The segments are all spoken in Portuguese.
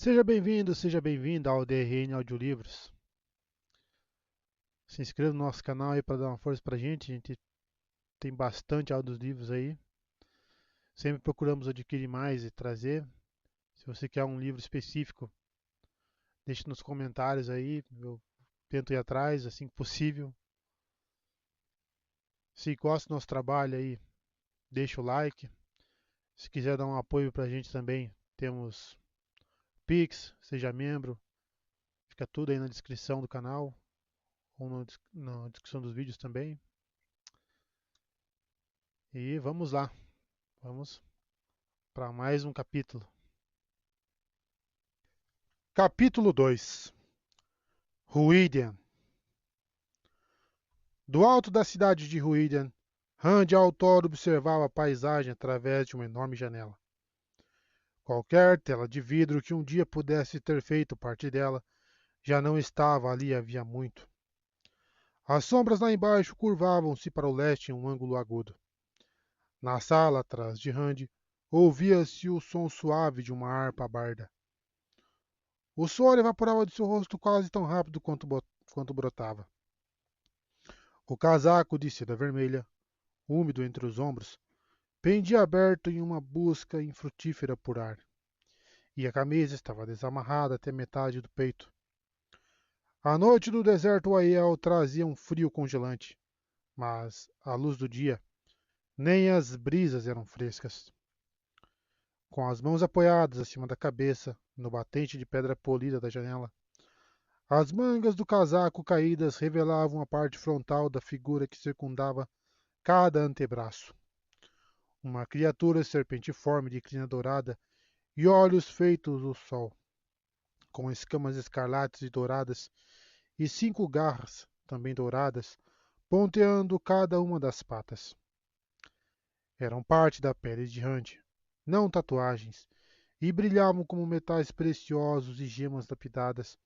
Seja bem-vindo, seja bem-vinda ao DRN Audiolivros. Se inscreva no nosso canal aí para dar uma força pra gente. A gente tem bastante audiolivros aí. Sempre procuramos adquirir mais e trazer. Se você quer um livro específico, deixe nos comentários aí. Eu tento ir atrás assim que possível. Se gosta do nosso trabalho aí, deixa o like. Se quiser dar um apoio pra gente também, temos Pix, seja membro. Fica tudo aí na descrição do canal ou na descrição dos vídeos também. E vamos lá. Vamos para mais um capítulo. Capítulo 2. Ruídian. Do alto da cidade de Ruídian, Rand Altor observava a paisagem através de uma enorme janela. Qualquer tela de vidro que um dia pudesse ter feito parte dela já não estava ali havia muito. As sombras lá embaixo curvavam-se para o leste em um ângulo agudo. Na sala atrás de Rand, ouvia-se o som suave de uma harpa barda. O suor evaporava de seu rosto quase tão rápido quanto brotava. O casaco de seda vermelha, úmido entre os ombros, pendia aberto em uma busca infrutífera por ar, e a camisa estava desamarrada até metade do peito. A noite do deserto Aiel trazia um frio congelante, mas, à luz do dia, nem as brisas eram frescas. Com as mãos apoiadas acima da cabeça, no batente de pedra polida da janela, as mangas do casaco caídas revelavam a parte frontal da figura que circundava cada antebraço. Uma criatura serpentiforme de crina dourada e olhos feitos do sol, com escamas escarlates e douradas e 5 garras, também douradas, ponteando cada uma das patas. Eram parte da pele de Rand, não tatuagens, e brilhavam como metais preciosos e gemas lapidadas,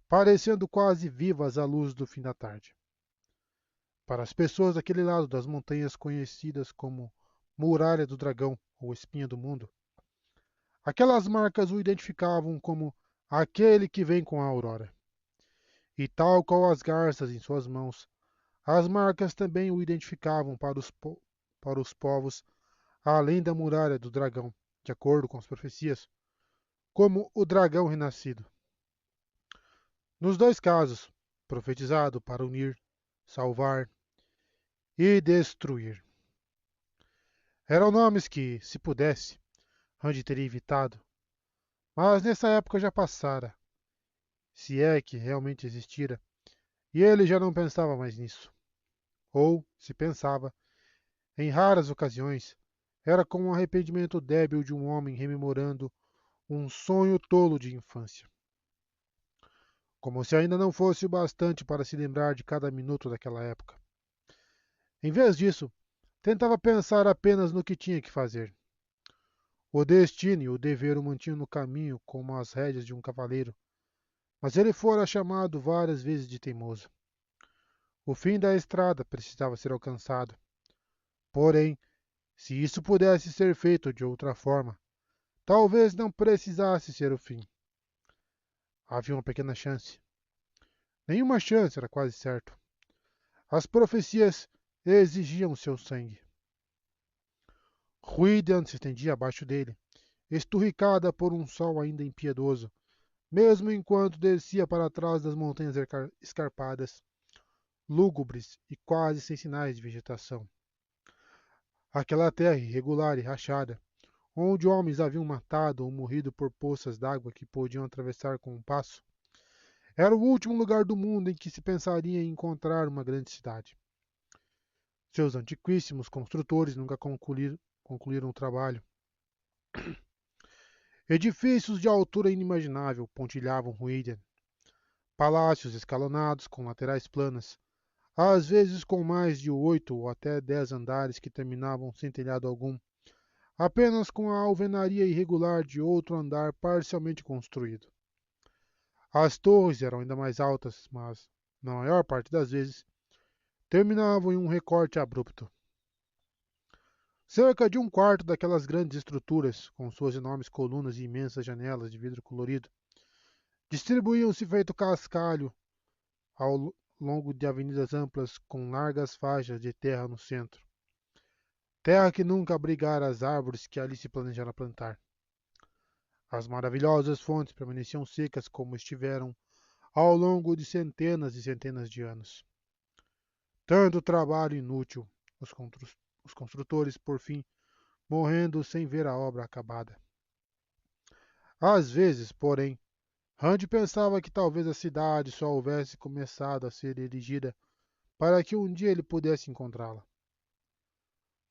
parecendo quase vivas à luz do fim da tarde. Para as pessoas daquele lado das montanhas conhecidas como Muralha do Dragão ou Espinha do Mundo, aquelas marcas o identificavam como aquele que vem com a aurora. E tal qual as garças em suas mãos, as marcas também o identificavam para os povos além da muralha do dragão, de acordo com as profecias, como o dragão renascido. Nos dois casos, profetizado para unir, salvar e destruir. Eram nomes que, se pudesse, Randy teria evitado, mas nessa época já passara, se é que realmente existira, e ele já não pensava mais nisso. Ou, se pensava, em raras ocasiões, era como um arrependimento débil de um homem rememorando um sonho tolo de infância. Como se ainda não fosse o bastante para se lembrar de cada minuto daquela época. Em vez disso, tentava pensar apenas no que tinha que fazer. O destino e o dever o mantinham no caminho como as rédeas de um cavaleiro, mas ele fora chamado várias vezes de teimoso. O fim da estrada precisava ser alcançado. Porém, se isso pudesse ser feito de outra forma, talvez não precisasse ser o fim. Havia uma pequena chance. Nenhuma chance, era quase certo. As profecias exigiam seu sangue. Ruídan se estendia abaixo dele, esturricada por um sol ainda impiedoso, mesmo enquanto descia para trás das montanhas escarpadas, lúgubres e quase sem sinais de vegetação. Aquela terra irregular e rachada, onde homens haviam matado ou morrido por poças d'água que podiam atravessar com um passo, era o último lugar do mundo em que se pensaria em encontrar uma grande cidade. Seus antiquíssimos construtores nunca concluíram o trabalho. Edifícios de altura inimaginável pontilhavam Ruíden. Palácios escalonados com laterais planas, às vezes com mais de 8 ou até 10 andares que terminavam sem telhado algum, apenas com a alvenaria irregular de outro andar parcialmente construído. As torres eram ainda mais altas, mas, na maior parte das vezes, terminavam em um recorte abrupto. Cerca de um quarto daquelas grandes estruturas, com suas enormes colunas e imensas janelas de vidro colorido, distribuíam-se feito cascalho ao longo de avenidas amplas com largas faixas de terra no centro. Terra que nunca abrigara as árvores que ali se planejara plantar. As maravilhosas fontes permaneciam secas como estiveram ao longo de centenas e centenas de anos. Tanto trabalho inútil, os construtores, por fim, morrendo sem ver a obra acabada. Às vezes, porém, Rand pensava que talvez a cidade só houvesse começado a ser erigida para que um dia ele pudesse encontrá-la.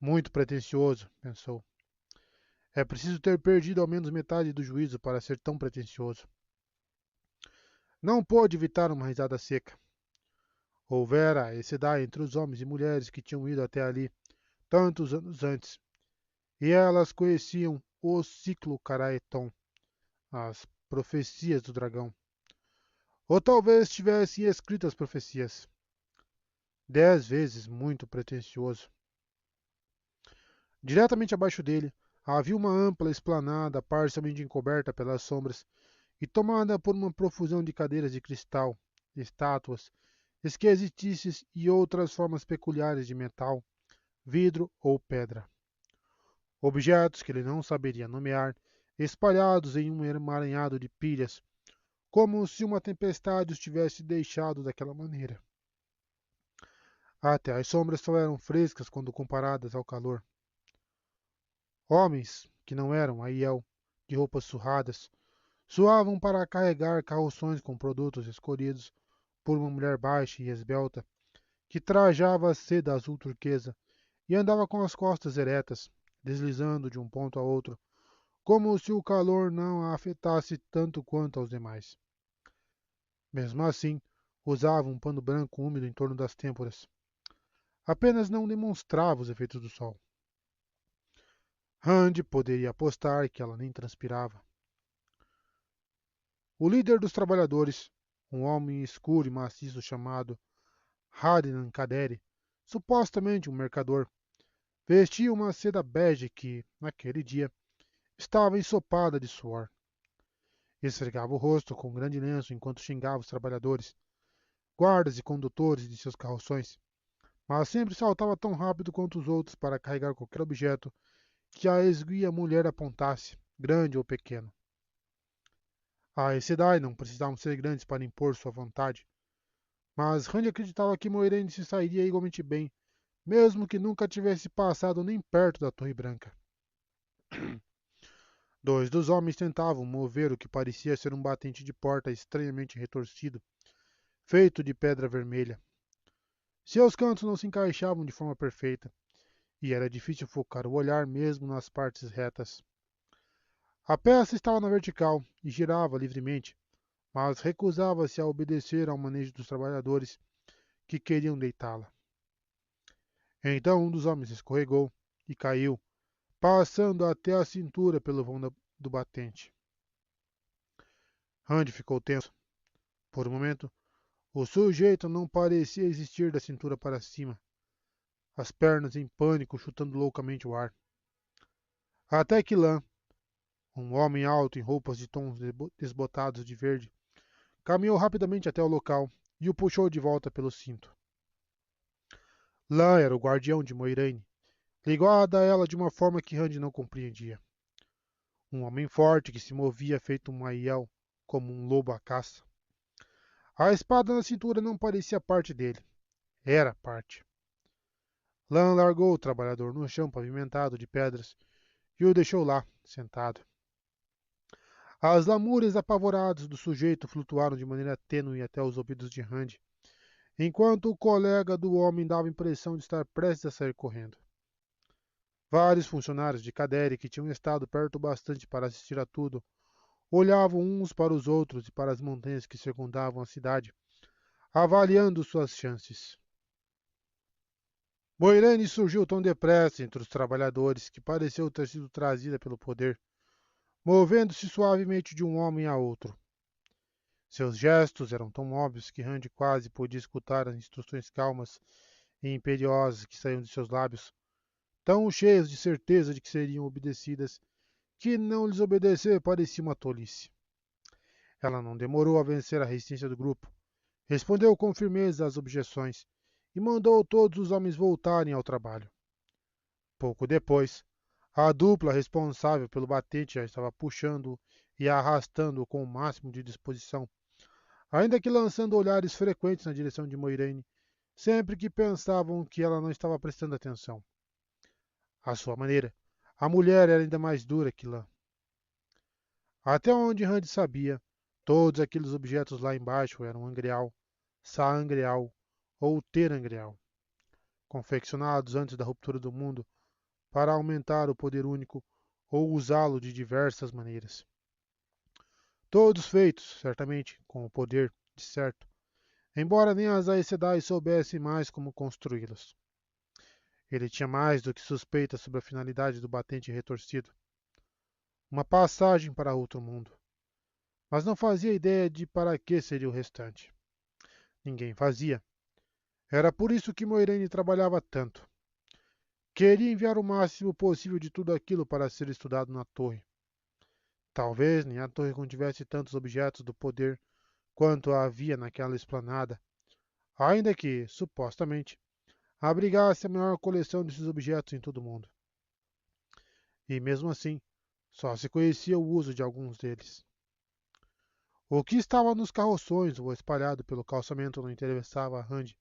Muito pretensioso, pensou. É preciso ter perdido ao menos metade do juízo para ser tão pretensioso. Não pôde evitar uma risada seca. Houvera esse entre os homens e mulheres que tinham ido até ali tantos anos antes, e elas conheciam o ciclo Caraeton, as profecias do dragão. Ou talvez tivessem escrito as profecias. 10 vezes muito pretensioso. Diretamente abaixo dele, havia uma ampla esplanada parcialmente encoberta pelas sombras e tomada por uma profusão de cadeiras de cristal, estátuas, esquisitices e outras formas peculiares de metal, vidro ou pedra. Objetos que ele não saberia nomear, espalhados em um emaranhado de pilhas, como se uma tempestade os tivesse deixado daquela maneira. Até as sombras só eram frescas quando comparadas ao calor. Homens, que não eram Aiel, de roupas surradas, suavam para carregar carroções com produtos escolhidos por uma mulher baixa e esbelta, que trajava seda azul turquesa e andava com as costas eretas, deslizando de um ponto a outro, como se o calor não a afetasse tanto quanto aos demais. Mesmo assim, usava um pano branco úmido em torno das têmporas. Apenas não demonstrava os efeitos do sol. Rand poderia apostar que ela nem transpirava. O líder dos trabalhadores, um homem escuro e maciço chamado Hadinan Kaderi, supostamente um mercador, vestia uma seda bege que, naquele dia, estava ensopada de suor. Esfregava o rosto com um grande lenço enquanto xingava os trabalhadores, guardas e condutores de seus carroções, mas sempre saltava tão rápido quanto os outros para carregar qualquer objeto que a esguia mulher apontasse, grande ou pequeno. A Sedai não precisavam ser grandes para impor sua vontade, mas Rand acreditava que Moiraine se sairia igualmente bem, mesmo que nunca tivesse passado nem perto da Torre Branca. Dois dos homens tentavam mover o que parecia ser um batente de porta estranhamente retorcido, feito de pedra vermelha. Seus cantos não se encaixavam de forma perfeita, e era difícil focar o olhar mesmo nas partes retas. A peça estava na vertical e girava livremente, mas recusava-se a obedecer ao manejo dos trabalhadores que queriam deitá-la. Então um dos homens escorregou e caiu, passando até a cintura pelo vão do batente. Rand ficou tenso. Por um momento, o sujeito não parecia existir da cintura para cima, as pernas em pânico chutando loucamente o ar. Até que Lan, um homem alto em roupas de tons desbotados de verde, caminhou rapidamente até o local e o puxou de volta pelo cinto. Lan era o guardião de Moiraine, ligado a ela de uma forma que Rand não compreendia. Um homem forte que se movia feito um Aiel, como um lobo à caça. A espada na cintura não parecia parte dele. Era parte. Lan largou o trabalhador no chão pavimentado de pedras e o deixou lá, sentado. As lamúrias apavoradas do sujeito flutuaram de maneira tênue até os ouvidos de Rand, enquanto o colega do homem dava a impressão de estar prestes a sair correndo. Vários funcionários de Kaderi que tinham estado perto bastante para assistir a tudo olhavam uns para os outros e para as montanhas que circundavam a cidade, avaliando suas chances. Moiraine surgiu tão depressa entre os trabalhadores que pareceu ter sido trazida pelo poder, movendo-se suavemente de um homem a outro. Seus gestos eram tão óbvios que Rand quase podia escutar as instruções calmas e imperiosas que saíam de seus lábios, tão cheias de certeza de que seriam obedecidas, que não lhes obedecer parecia uma tolice. Ela não demorou a vencer a resistência do grupo. Respondeu com firmeza às objeções e mandou todos os homens voltarem ao trabalho. Pouco depois, a dupla responsável pelo batente já estava puxando e arrastando-o com o máximo de disposição, ainda que lançando olhares frequentes na direção de Moiraine, sempre que pensavam que ela não estava prestando atenção. À sua maneira, a mulher era ainda mais dura que lã. Até onde Rand sabia, todos aqueles objetos lá embaixo eram angreal, saangreal ou terangreal, confeccionados antes da ruptura do mundo para aumentar o poder único ou usá-lo de diversas maneiras. Todos feitos, certamente, com o poder de certo, embora nem as Aes Sedai soubessem mais como construí-los. Ele tinha mais do que suspeita sobre a finalidade do batente retorcido. Uma passagem para outro mundo. Mas não fazia ideia de para que seria o restante. Ninguém fazia. Era por isso que Moiraine trabalhava tanto. Queria enviar o máximo possível de tudo aquilo para ser estudado na torre. Talvez nem a torre contivesse tantos objetos do poder quanto havia naquela esplanada, ainda que, supostamente, abrigasse a maior coleção desses objetos em todo o mundo. E mesmo assim, só se conhecia o uso de alguns deles. O que estava nos carroções ou espalhado pelo calçamento não interessava a Rand,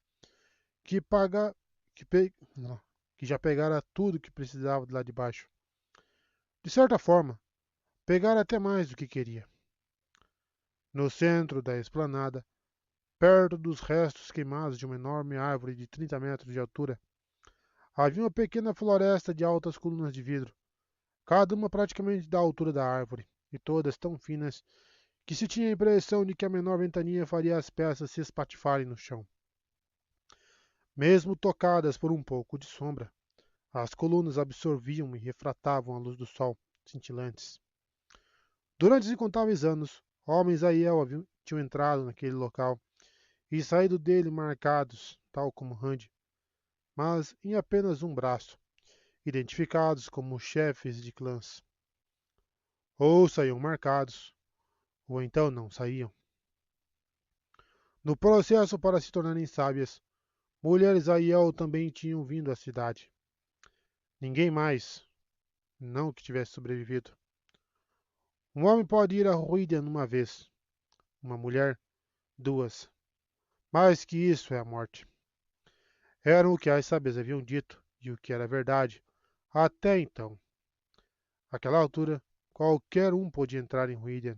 que, paga, que, pe, não, que já pegara tudo que precisava de lá de baixo. De certa forma, pegara até mais do que queria. No centro da esplanada, perto dos restos queimados de uma enorme árvore de 30 metros de altura, havia uma pequena floresta de altas colunas de vidro, cada uma praticamente da altura da árvore, e todas tão finas que se tinha a impressão de que a menor ventania faria as peças se espatifarem no chão. Mesmo tocadas por um pouco de sombra, as colunas absorviam e refratavam a luz do sol, cintilantes. Durante os incontáveis anos, homens a Aiel tinham entrado naquele local e saído dele marcados, tal como Rand, mas em apenas um braço, identificados como chefes de clãs. Ou saíam marcados, ou então não saíam. No processo para se tornarem sábias, mulheres Aiel também tinham vindo à cidade. Ninguém mais, não que tivesse sobrevivido. Um homem pode ir a Ruídian uma vez, uma mulher, duas. Mais que isso é a morte. Era o que as sábias haviam dito e o que era verdade. Até então. Àquela altura, qualquer um podia entrar em Ruídian.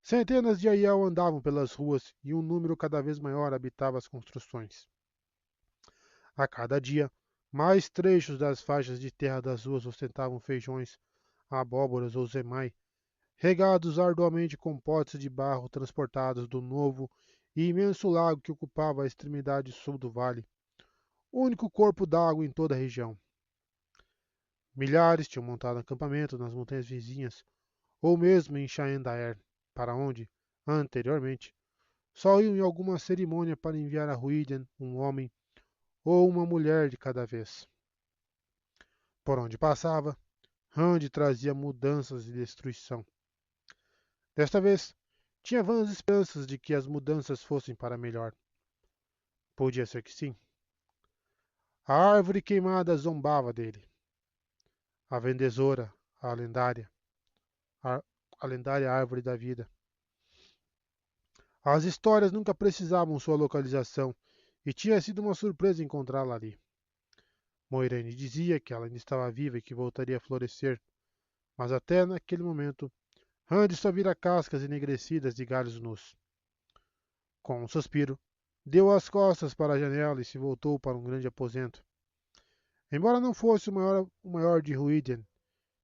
Centenas de Aiel andavam pelas ruas e um número cada vez maior habitava as construções. A cada dia, mais trechos das faixas de terra das ruas ostentavam feijões, abóboras ou zemai, regados arduamente com potes de barro transportados do novo e imenso lago que ocupava a extremidade sul do vale, o único corpo d'água em toda a região. Milhares tinham montado acampamento nas montanhas vizinhas, ou mesmo em Shaendaer, para onde, anteriormente, só iam em alguma cerimônia para enviar a Ruídian um homem ou uma mulher de cada vez. Por onde passava, Rand trazia mudanças e destruição. Desta vez, tinha vãs esperanças de que as mudanças fossem para melhor. Podia ser que sim. A árvore queimada zombava dele. A vendedora, a lendária, a, a lendária árvore da vida. As histórias nunca precisavam sua localização, e tinha sido uma surpresa encontrá-la ali. Moiraine dizia que ela ainda estava viva e que voltaria a florescer, mas até naquele momento, Rand só vira cascas enegrecidas de galhos nus. Com um suspiro, deu as costas para a janela e se voltou para um grande aposento. Embora não fosse o maior de Ruídian,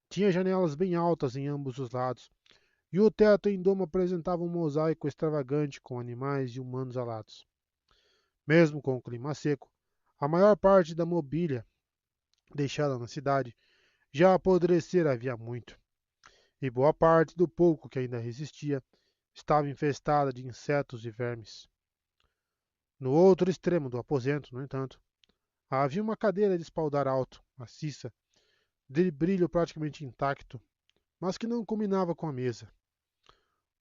tinha janelas bem altas em ambos os lados, e o teto em domo apresentava um mosaico extravagante com animais e humanos alados. Mesmo com o clima seco, a maior parte da mobília deixada na cidade já apodrecera havia muito, e boa parte do pouco que ainda resistia estava infestada de insetos e vermes. No outro extremo do aposento, no entanto, Havia uma cadeira de espaldar alto, maciça, de brilho praticamente intacto, mas que não combinava com a mesa.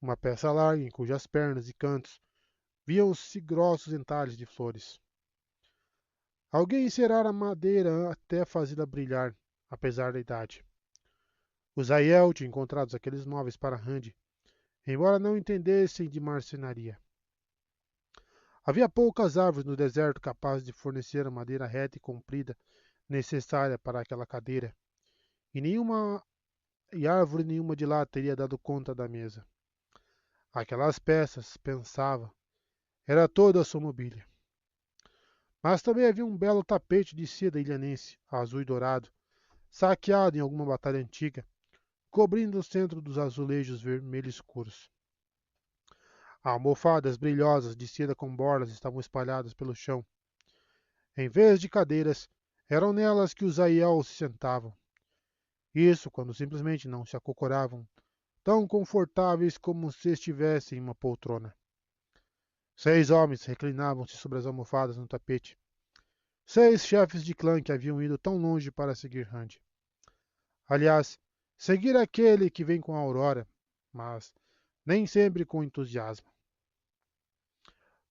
Uma peça larga em cujas pernas e cantos viam-se grossos entalhes de flores. Alguém encerara a madeira até fazê-la brilhar, apesar da idade. Uzziel tinha encontrado aqueles móveis para Randy, embora não entendessem de marcenaria. Havia poucas árvores no deserto capazes de fornecer a madeira reta e comprida necessária para aquela cadeira, e árvore nenhuma de lá teria dado conta da mesa. Aquelas peças, pensava, era toda a sua mobília. Mas também havia um belo tapete de seda ilhanense, azul e dourado, saqueado em alguma batalha antiga, cobrindo o centro dos azulejos vermelho escuros. Almofadas brilhosas de seda com borlas estavam espalhadas pelo chão. Em vez de cadeiras, eram nelas que os Aiel se sentavam. Isso quando simplesmente não se acocoravam, tão confortáveis como se estivessem em uma poltrona. 6 homens reclinavam-se sobre as almofadas no tapete. 6 chefes de clã que haviam ido tão longe para seguir Randy. Aliás, seguir aquele que vem com a aurora, mas nem sempre com entusiasmo.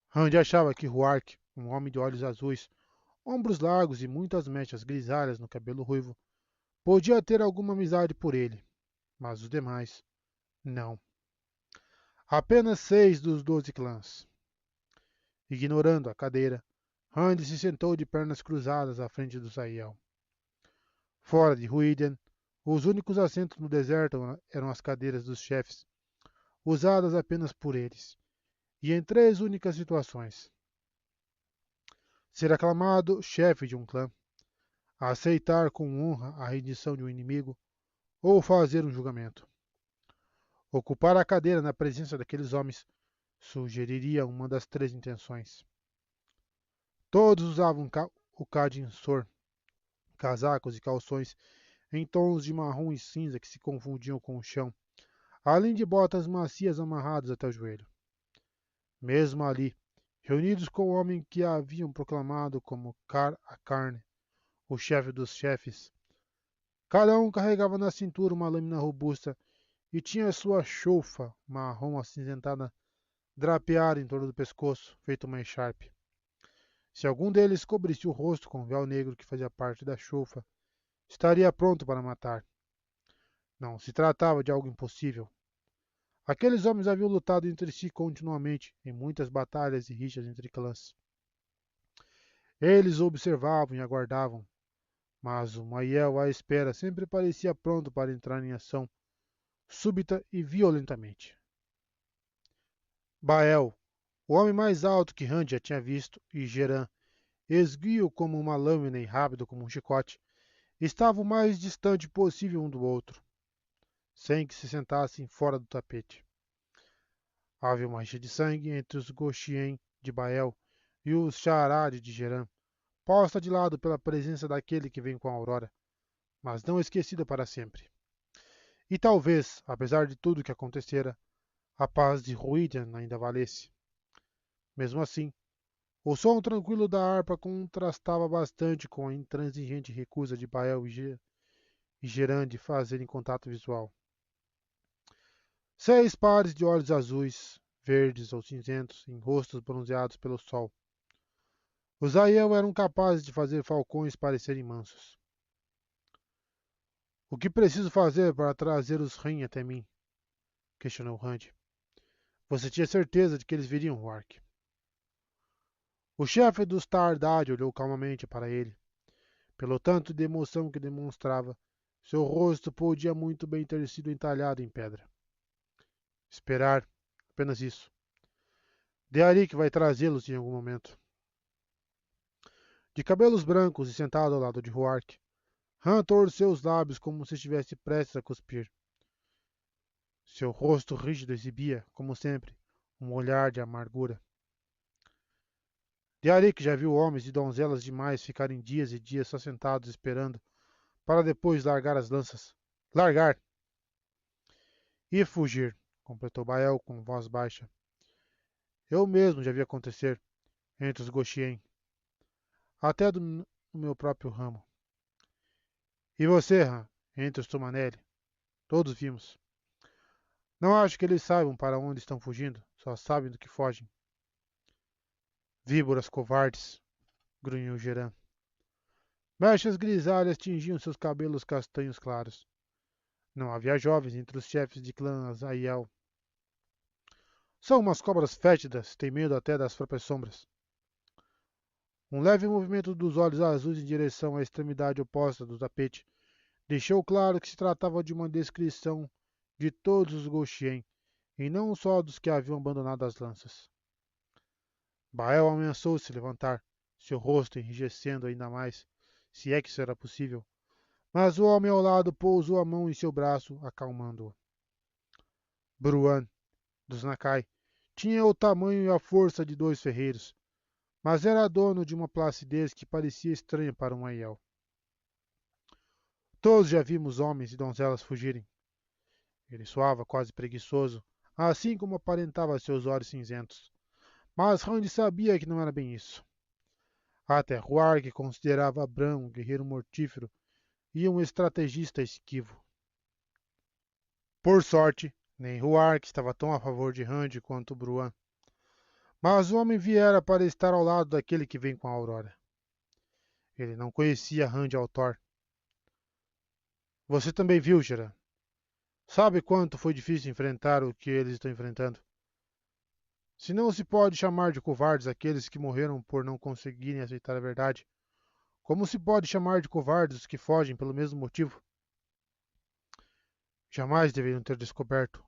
Randy achava que Huark, um homem de olhos azuis, ombros largos e muitas mechas grisalhas no cabelo ruivo, podia ter alguma amizade por ele, mas os demais, não. Apenas 6 dos 12 clãs. Ignorando a cadeira, Randy se sentou de pernas cruzadas à frente do Zaiel. Fora de Ruiden, os únicos assentos no deserto eram as cadeiras dos chefes, usadas apenas por eles, e em 3 únicas situações: ser aclamado chefe de um clã, aceitar com honra a rendição de um inimigo ou fazer um julgamento. Ocupar a cadeira na presença daqueles homens sugeriria uma das 3 intenções. Todos usavam o Kadinsor, casacos e calções em tons de marrom e cinza que se confundiam com o chão, além de botas macias amarradas até o joelho. Mesmo ali, reunidos com o homem que haviam proclamado como Kar Akarne, o chefe dos chefes, cada um carregava na cintura uma lâmina robusta e tinha sua choufa marrom acinzentada drapeada em torno do pescoço, feito uma echarpe. Se algum deles cobrisse o rosto com o véu negro que fazia parte da choufa, estaria pronto para matar. Não se tratava de algo impossível. Aqueles homens haviam lutado entre si continuamente em muitas batalhas e rixas entre clãs. Eles observavam e aguardavam, mas o Maiel à espera sempre parecia pronto para entrar em ação, súbita e violentamente. Bael, o homem mais alto que Randy já tinha visto, e Geran, esguio como uma lâmina e rápido como um chicote, estavam o mais distante possível um do outro, sem que se sentassem fora do tapete. Havia uma rixa de sangue entre os Goshien de Bael e os Shaarad de Geran, posta de lado pela presença daquele que vem com a aurora, mas não esquecida para sempre. E talvez, apesar de tudo o que acontecera, a paz de Ruidian ainda valesse. Mesmo assim, o som tranquilo da harpa contrastava bastante com a intransigente recusa de Bael e Geran de fazerem contato visual. 6 pares de olhos azuis, verdes ou cinzentos, em rostos bronzeados pelo sol. Os Aiel eram capazes de fazer falcões parecerem mansos. O que preciso fazer para trazer os Ren até mim? Questionou Randy. Você tinha certeza de que eles viriam, Wark? O chefe dos Tardad olhou calmamente para ele. Pelo tanto de emoção que demonstrava, seu rosto podia muito bem ter sido entalhado em pedra. Esperar, apenas isso. Dearik vai trazê-los em algum momento. De cabelos brancos e sentado ao lado de Huark, Han torceu os lábios como se estivesse prestes a cuspir. Seu rosto rígido exibia, como sempre, um olhar de amargura. Dearik já viu homens e donzelas demais ficarem dias e dias só sentados esperando, para depois largar as lanças. Largar! E fugir, completou Bael com voz baixa. Eu mesmo já vi acontecer entre os Goshien. Até no meu próprio ramo. E você, Han, entre os Tumanelli, todos vimos. Não acho que eles saibam para onde estão fugindo, só sabem do que fogem. Víboras covardes, grunhiu Geran. Mechas grisalhas tingiam seus cabelos castanhos claros. Não havia jovens entre os chefes de clã Azrael. São umas cobras fétidas, têm medo até das próprias sombras. Um leve movimento dos olhos azuis em direção à extremidade oposta do tapete deixou claro que se tratava de uma descrição de todos os Gauchien, e não só dos que haviam abandonado as lanças. Bael ameaçou se levantar, seu rosto enrijecendo ainda mais, se é que isso era possível, mas o homem ao lado pousou a mão em seu braço, acalmando-o. Bruan, dos Nakai, tinha o tamanho e a força de 2 ferreiros, mas era dono de uma placidez que parecia estranha para um Aiel. Todos já vimos homens e donzelas fugirem. Ele soava quase preguiçoso, assim como aparentava seus olhos cinzentos. Mas Randy sabia que não era bem isso. Até Huarg considerava Bran um guerreiro mortífero e um estrategista esquivo. Por sorte, nem Huarg estava tão a favor de Randy quanto Bruan. Mas o homem viera para estar ao lado daquele que vem com a Aurora. Ele não conhecia Randy Altor. Você também viu, Geran. Sabe quanto foi difícil enfrentar o que eles estão enfrentando? Se não se pode chamar de covardes aqueles que morreram por não conseguirem aceitar a verdade, como se pode chamar de covardes os que fogem pelo mesmo motivo? Jamais deveriam ter descoberto,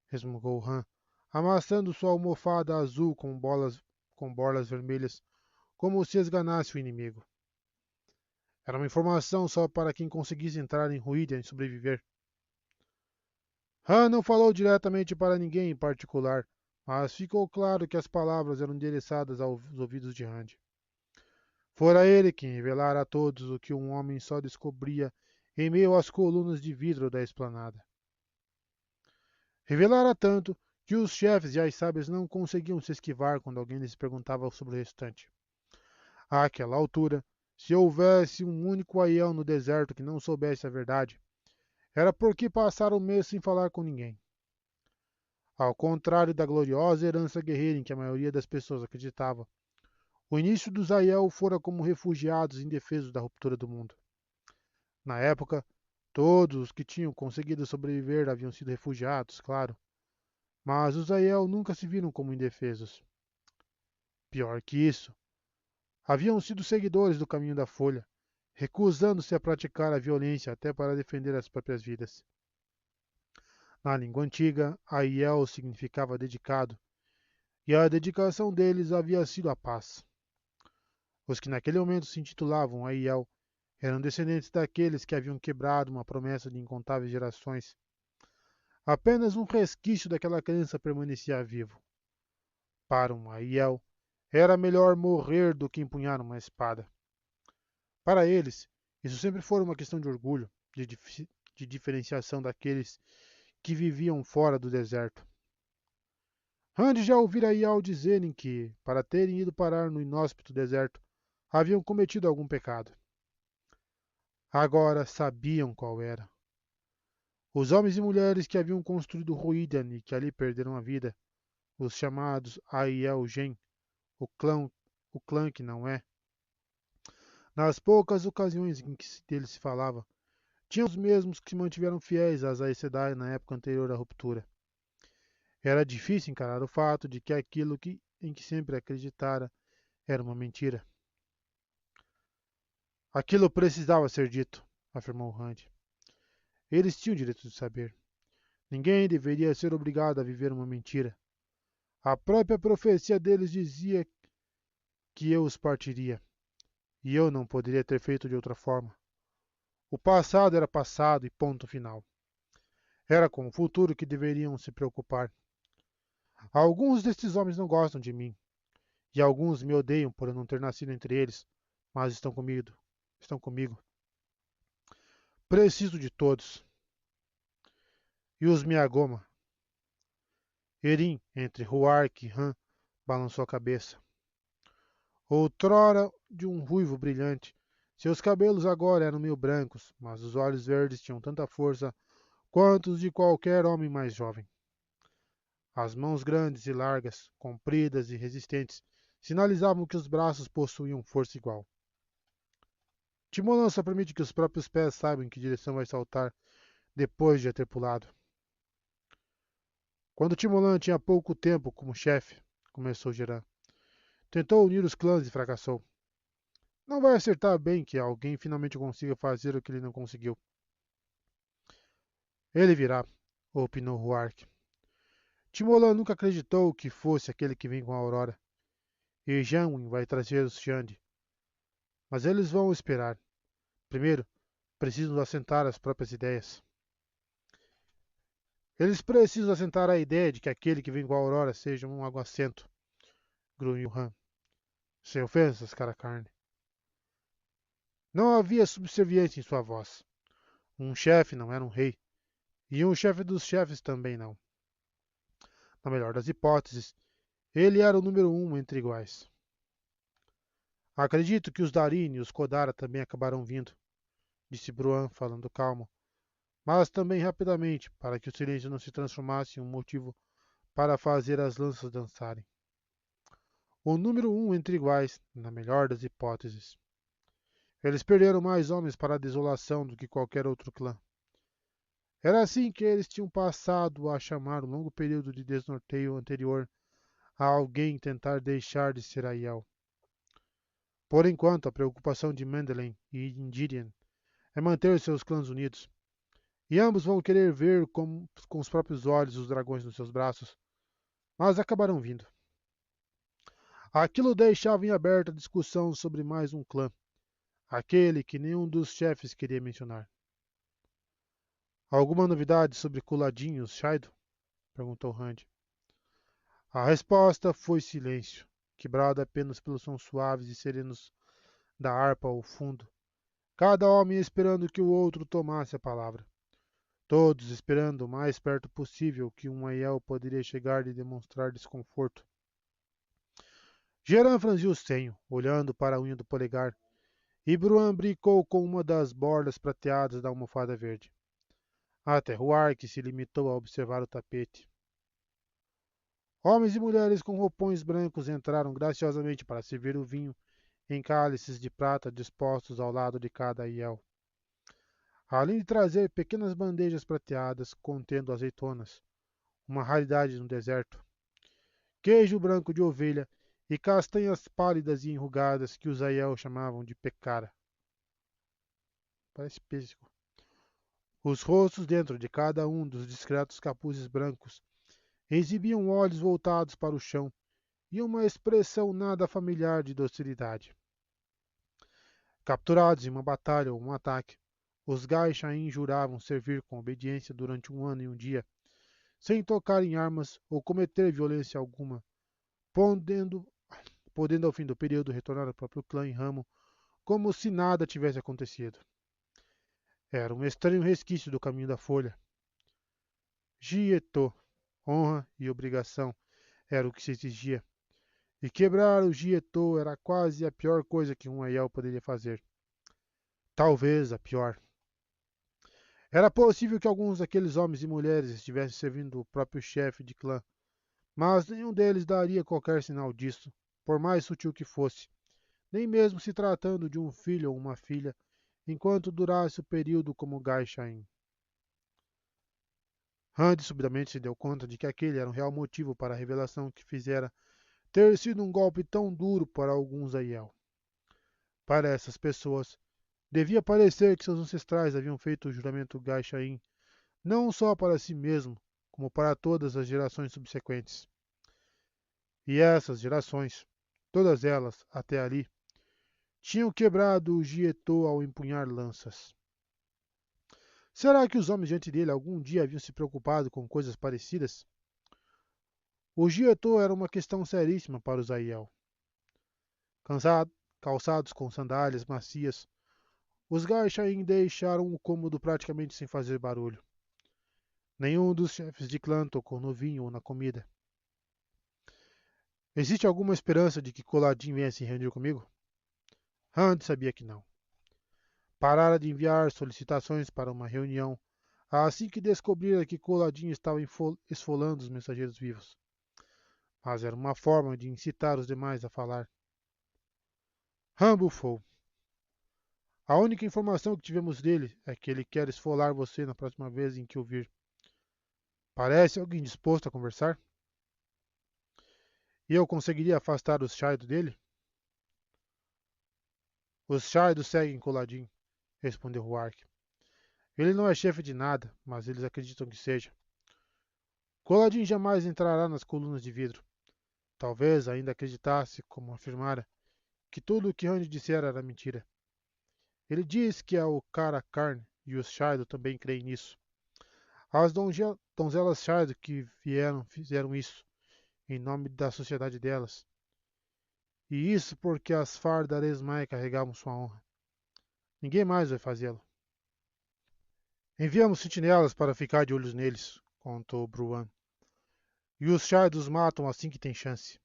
resmungou Han, amassando sua almofada azul com borlas vermelhas, como se esganasse o inimigo. Era uma informação só para quem conseguisse entrar em Ruídia e sobreviver. Han não falou diretamente para ninguém em particular, mas ficou claro que as palavras eram endereçadas aos ouvidos de Rand. Fora ele quem revelara a todos o que um homem só descobria em meio às colunas de vidro da esplanada. Revelara tanto que os chefes e as sábias não conseguiam se esquivar quando alguém lhes perguntava sobre o restante. Àquela altura, se houvesse um único Aiel no deserto que não soubesse a verdade, era porque passara um mês sem falar com ninguém. Ao contrário da gloriosa herança guerreira em que a maioria das pessoas acreditava, o início dos Aiel fora como refugiados indefesos da ruptura do mundo. Na época, todos os que tinham conseguido sobreviver haviam sido refugiados, claro, mas os Aiel nunca se viram como indefesos. Pior que isso, haviam sido seguidores do caminho da folha, recusando-se a praticar a violência até para defender as próprias vidas. Na língua antiga, Aiel significava dedicado, e a dedicação deles havia sido a paz. Os que naquele momento se intitulavam Aiel eram descendentes daqueles que haviam quebrado uma promessa de incontáveis gerações. Apenas um resquício daquela crença permanecia vivo. Para um Aiel, era melhor morrer do que empunhar uma espada. Para eles, isso sempre foi uma questão de orgulho, de diferenciação daqueles que viviam fora do deserto. Randy já ouvira Aiel dizerem que, para terem ido parar no inóspito deserto, haviam cometido algum pecado. Agora sabiam qual era. Os homens e mulheres que haviam construído Ruídian e que ali perderam a vida, os chamados Aiel Gen, o clã que não é. Nas poucas ocasiões em que deles se falava, tinham os mesmos que se mantiveram fiéis às Aes Sedai na época anterior à ruptura. Era difícil encarar o fato de que aquilo em que sempre acreditara era uma mentira. Aquilo precisava ser dito, afirmou Rand. Eles tinham o direito de saber. Ninguém deveria ser obrigado a viver uma mentira. A própria profecia deles dizia que eu os partiria, e eu não poderia ter feito de outra forma. O passado era passado e ponto final. Era com o futuro que deveriam se preocupar. Alguns destes homens não gostam de mim, e alguns me odeiam por eu não ter nascido entre eles, mas estão comigo. Estão comigo. Preciso de todos. E os Miagoma? Erin, entre Huark e Han, balançou a cabeça. Outrora de um ruivo brilhante, Seus cabelos agora eram meio brancos, mas os olhos verdes tinham tanta força quanto os de qualquer homem mais jovem. As mãos grandes e largas, compridas e resistentes, sinalizavam que os braços possuíam força igual. Timolan só permite que os próprios pés saibam em que direção vai saltar depois de já ter pulado. Quando Timolan tinha pouco tempo como chefe, começou Geran, tentou unir os clãs e fracassou. Não vai acertar bem que alguém finalmente consiga fazer o que ele não conseguiu. Ele virá, opinou Huark. Timolan nunca acreditou que fosse aquele que vem com a Aurora. E Janwin vai trazer os Xande. Mas eles vão esperar. Primeiro, precisam assentar as próprias ideias. Eles precisam assentar a ideia de que aquele que vem com a Aurora seja um aguacento, grunhiu Han. Sem ofensas, cara carne. Não havia subserviência em sua voz. Um chefe não era um rei. E um chefe dos chefes também não. Na melhor das hipóteses, ele era o número um entre iguais. Acredito que os Darini e os Kodara também acabarão vindo, disse Bruan, falando calmo, mas também rapidamente, para que o silêncio não se transformasse em um motivo para fazer as lanças dançarem. O número um entre iguais, na melhor das hipóteses. Eles perderam mais homens para a desolação do que qualquer outro clã. Era assim que eles tinham passado a chamar o longo período de desnorteio anterior a alguém tentar deixar de ser Aiel. Por enquanto, a preocupação de Mandalay e Indirian é manter seus clãs unidos. E ambos vão querer ver com os próprios olhos os dragões nos seus braços, mas acabarão vindo. Aquilo deixava em aberta a discussão sobre mais um clã, aquele que nenhum dos chefes queria mencionar. Alguma novidade sobre Culadinhos, Shaido? Perguntou Rand. A resposta foi silêncio, quebrado apenas pelos sons suaves e serenos da harpa ao fundo, cada homem esperando que o outro tomasse a palavra. Todos esperando o mais perto possível que um Aiel poderia chegar e demonstrar desconforto. Geran franziu o senho, olhando para a unha do polegar, e Bruan brincou com uma das bordas prateadas da almofada verde. Até Huark se limitou a observar o tapete. Homens e mulheres com roupões brancos entraram graciosamente para servir o vinho em cálices de prata dispostos ao lado de cada Aiel, além de trazer pequenas bandejas prateadas contendo azeitonas, uma raridade no deserto, queijo branco de ovelha e castanhas pálidas e enrugadas que os Aiel chamavam de pecara. Parece pêssego. Os rostos dentro de cada um dos discretos capuzes brancos exibiam olhos voltados para o chão e uma expressão nada familiar de docilidade. Capturados em uma batalha ou um ataque, os Gaishain juravam servir com obediência durante um ano e um dia, sem tocar em armas ou cometer violência alguma, podendo ao fim do período retornar ao próprio clã em ramo, como se nada tivesse acontecido. Era um estranho resquício do caminho da folha. Jieto, honra e obrigação, era o que se exigia. E quebrar o Jieto era quase a pior coisa que um Aiel poderia fazer. Talvez a pior. Era possível que alguns daqueles homens e mulheres estivessem servindo o próprio chefe de clã, mas nenhum deles daria qualquer sinal disso, por mais sutil que fosse, nem mesmo se tratando de um filho ou uma filha, enquanto durasse o período como Gaishain. Rand subitamente se deu conta de que aquele era um real motivo para a revelação que fizera ter sido um golpe tão duro para alguns Aiel. Para essas pessoas, devia parecer que seus ancestrais haviam feito o juramento Gaishain não só para si mesmo, como para todas as gerações subsequentes. E essas gerações, todas elas até ali, tinham quebrado o Jieto ao empunhar lanças. Será que os homens diante dele algum dia haviam se preocupado com coisas parecidas? O Jieto era uma questão seríssima para os Aiel. Calçados com sandálias macias, os Gaishain deixaram o cômodo praticamente sem fazer barulho. Nenhum dos chefes de clã tocou no vinho ou na comida. Existe alguma esperança de que Coladin venha se reunir comigo? Rand sabia que não. parara de enviar solicitações para uma reunião assim que descobrira que Coladinho estava esfolando os mensageiros vivos. Mas era uma forma de incitar os demais a falar. Han bufou. A única informação que tivemos dele é que ele quer esfolar você na próxima vez em que o vir. Parece alguém disposto a conversar? E eu conseguiria afastar os Shaido dele? Os Shaido seguem Coladinho, respondeu Huark. Ele não é chefe de nada, mas eles acreditam que seja. Coladinho jamais entrará nas colunas de vidro. Talvez ainda acreditasse, como afirmara, que tudo o que Randy dissera era mentira. Ele diz que é o cara carne e os Shaido também creem nisso. As donzelas Shaido que vieram fizeram isso, em nome da sociedade delas. E isso porque as fardas Aresmai carregavam sua honra. Ninguém mais vai fazê-lo. Enviamos sentinelas para ficar de olhos neles, contou Bruan. E os Shaidos matam assim que tem chance.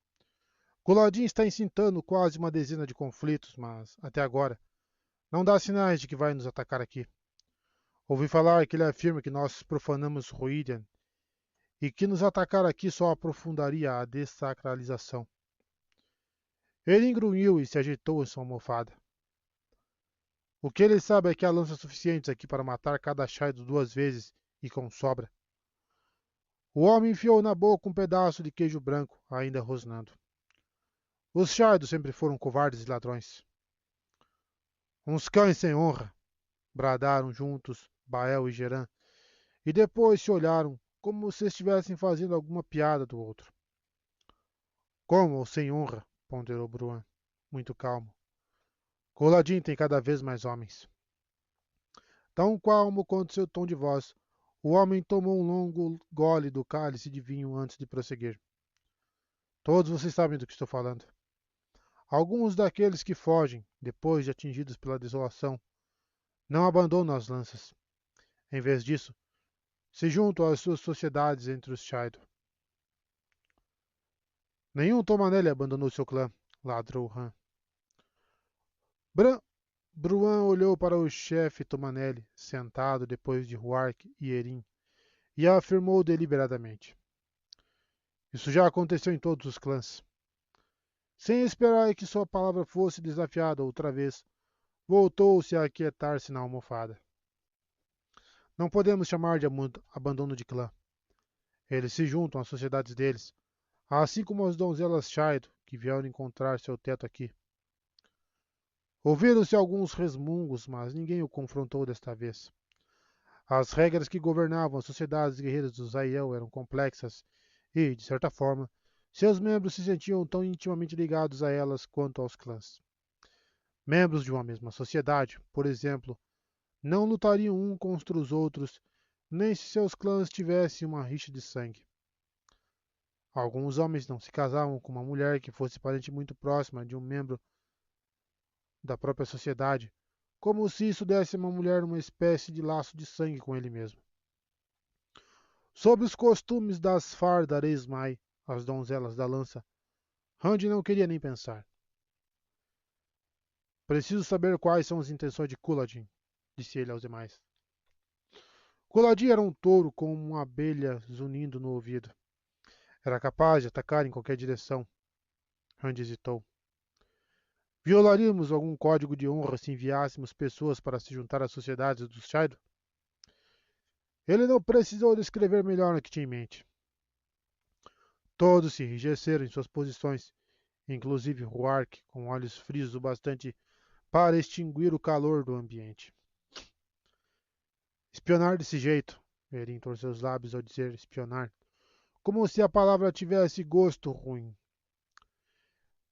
Coladin está incitando quase uma dezena de conflitos, mas, até agora, não dá sinais de que vai nos atacar aqui. Ouvi falar que ele afirma que nós profanamos Ruidian e que nos atacar aqui só aprofundaria a dessacralização. Ele engrunhiu e se agitou em sua almofada. O que ele sabe é que há lanças suficientes aqui para matar cada Shaido 2 vezes e com sobra. O homem enfiou na boca um pedaço de queijo branco, ainda rosnando. Os Shaidos sempre foram covardes e ladrões. Uns cães sem honra, bradaram juntos Bael e Geran, e depois se olharam como se estivessem fazendo alguma piada do outro. Como ou sem honra? Ponderou Bruan, muito calmo. Coladin tem cada vez mais homens. Tão calmo quanto seu tom de voz, o homem tomou um longo gole do cálice de vinho antes de prosseguir. Todos vocês sabem do que estou falando. Alguns daqueles que fogem, depois de atingidos pela desolação, não abandonam as lanças. Em vez disso, se juntam às suas sociedades entre os Shaido. Nenhum Tomanelli abandonou seu clã, ladrou Han. Bruan olhou para o chefe Tomanelli, sentado depois de Huark e Erin, e afirmou deliberadamente. Isso já aconteceu em todos os clãs. Sem esperar que sua palavra fosse desafiada outra vez, voltou-se a aquietar-se na almofada. Não podemos chamar de abandono de clã. Eles se juntam às sociedades deles, assim como as donzelas Shaido, que vieram encontrar seu teto aqui. Ouviram-se alguns resmungos, mas ninguém o confrontou desta vez. As regras que governavam as sociedades guerreiras dos Aiel eram complexas e, de certa forma, seus membros se sentiam tão intimamente ligados a elas quanto aos clãs. Membros de uma mesma sociedade, por exemplo, não lutariam um contra os outros, nem se seus clãs tivessem uma rixa de sangue. Alguns homens não se casavam com uma mulher que fosse parente muito próxima de um membro da própria sociedade, como se isso desse a uma mulher uma espécie de laço de sangue com ele mesmo. Sobre os costumes das Farda Aresmai, as donzelas da lança, Randy não queria nem pensar. Preciso saber quais são as intenções de Kuladin, disse ele aos demais. Kuladin era um touro com uma abelha zunindo no ouvido. Era capaz de atacar em qualquer direção. Randy hesitou. Violaríamos algum código de honra se enviássemos pessoas para se juntar às sociedades dos Shaido? Ele não precisou descrever melhor o que tinha em mente. Todos se enrijeceram em suas posições, inclusive Huark, com olhos frios o bastante para extinguir o calor do ambiente. Espionar desse jeito, Erin torceu os lábios ao dizer espionar, como se a palavra tivesse gosto ruim.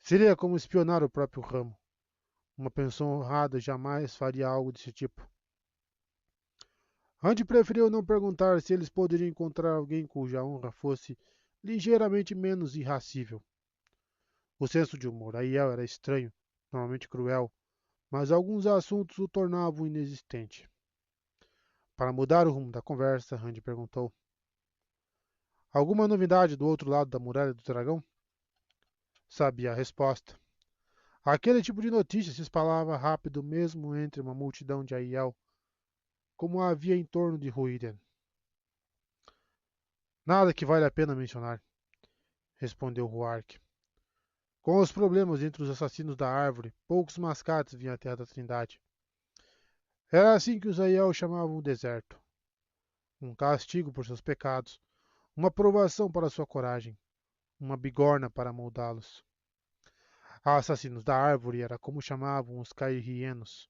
Seria como espionar o próprio ramo. Uma pessoa honrada jamais faria algo desse tipo. Randy preferiu não perguntar se eles poderiam encontrar alguém cuja honra fosse ligeiramente menos irracível. O senso de humor Aiel era estranho, normalmente cruel, mas alguns assuntos o tornavam inexistente. Para mudar o rumo da conversa, Randy perguntou: Alguma novidade do outro lado da muralha do dragão? Sabia a resposta. Aquele tipo de notícia se espalhava rápido mesmo entre uma multidão de Aiel, como havia em torno de Ruiden. Nada que vale a pena mencionar, respondeu Huark. Com os problemas entre os assassinos da árvore, poucos mascates vinham à Terra da Trindade. Era assim que os Aiel chamavam o deserto. Um castigo por seus pecados, uma provação para sua coragem, uma bigorna para moldá-los. Assassinos da árvore era como chamavam os Cairrienos.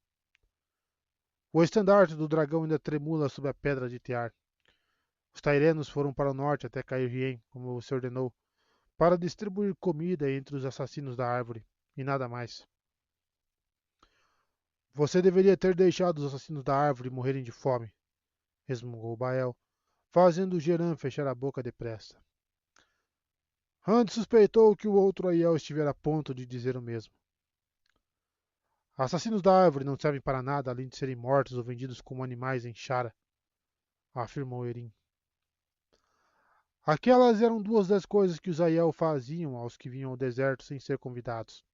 O estandarte do dragão ainda tremula sob a pedra de Tear. Os Tairenos foram para o norte até Cairhien, como você ordenou, para distribuir comida entre os assassinos da árvore, e nada mais. Você deveria ter deixado os assassinos da árvore morrerem de fome, resmungou Bael, fazendo Geran fechar a boca depressa. Rand suspeitou que o outro Aiel estivera a ponto de dizer o mesmo. Assassinos da árvore não servem para nada além de serem mortos ou vendidos como animais em Shara, afirmou Erin. Aquelas eram duas das coisas que os Aiel faziam aos que vinham ao deserto sem ser convidados.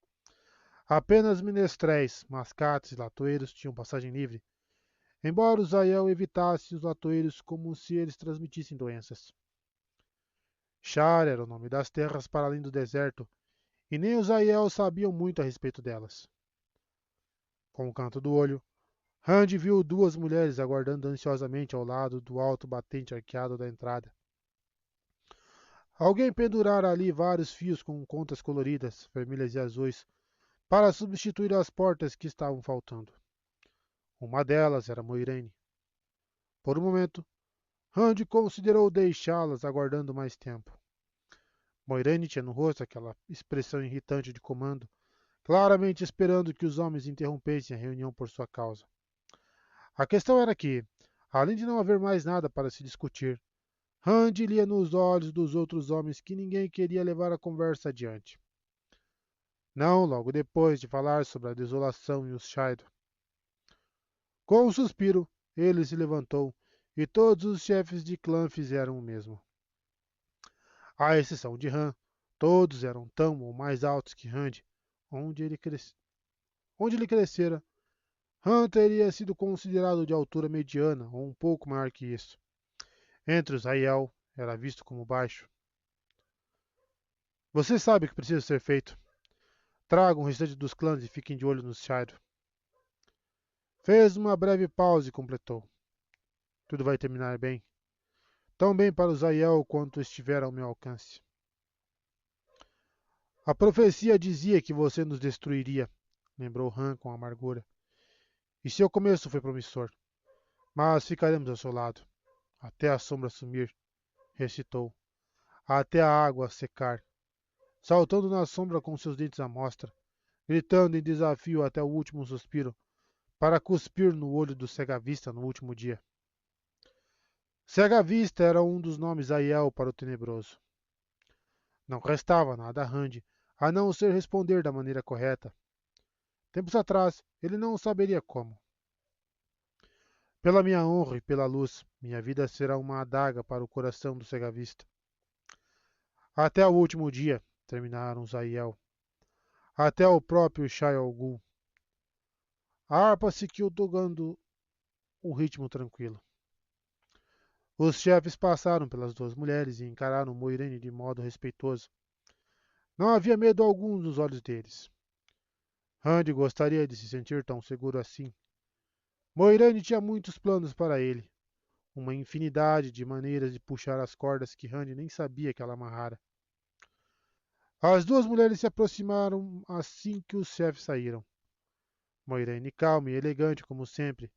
Apenas menestréis, mascates e latoeiros tinham passagem livre, embora os Aiel evitassem os latoeiros como se eles transmitissem doenças. Shar era o nome das terras para além do deserto, e nem os Aiel sabiam muito a respeito delas. Com o canto do olho, Rand viu duas mulheres aguardando ansiosamente ao lado do alto batente arqueado da entrada. Alguém pendurara ali vários fios com contas coloridas, vermelhas e azuis, para substituir as portas que estavam faltando. Uma delas era Moiraine. Por um momento, Rand considerou deixá-las aguardando mais tempo. Moiraine tinha no rosto aquela expressão irritante de comando, claramente esperando que os homens interrompessem a reunião por sua causa. A questão era que, além de não haver mais nada para se discutir, Rand lia nos olhos dos outros homens que ninguém queria levar a conversa adiante. Não logo depois de falar sobre a desolação e os Shaido. Com um suspiro, ele se levantou e todos os chefes de clã fizeram o mesmo. À exceção de Han, todos eram tão ou mais altos que Rand, onde ele crescera. Han teria sido considerado de altura mediana ou um pouco maior que isso. Entre os Aiel, era visto como baixo. Você sabe o que precisa ser feito. Tragam o restante dos clãs e fiquem de olho nos Shaido. Fez uma breve pausa e completou. Tudo vai terminar bem. Tão bem para os Aiel quanto estiver ao meu alcance. A profecia dizia que você nos destruiria, lembrou Han com amargura. E seu começo foi promissor. Mas ficaremos ao seu lado, até a sombra sumir, recitou, até a água secar, saltando na sombra com seus dentes à mostra, gritando em desafio até o último suspiro, para cuspir no olho do Cega-Vista no último dia. Cega-Vista era um dos nomes Aiel para o Tenebroso. Não restava nada a Rand, a não ser responder da maneira correta. Tempos atrás, ele não saberia como. Pela minha honra e pela luz, minha vida será uma adaga para o coração do Cega-Vista. Até o último dia, terminaram os Aiel. Até o próprio Shaiol Ghul. A harpa seguiu tocando o ritmo tranquilo. Os chefes passaram pelas duas mulheres e encararam Moiraine de modo respeitoso. Não havia medo algum nos olhos deles. Rand gostaria de se sentir tão seguro assim. Moiraine tinha muitos planos para ele. Uma infinidade de maneiras de puxar as cordas que Rand nem sabia que ela amarrara. As duas mulheres se aproximaram assim que os chefes saíram. Moiraine calma e elegante como sempre.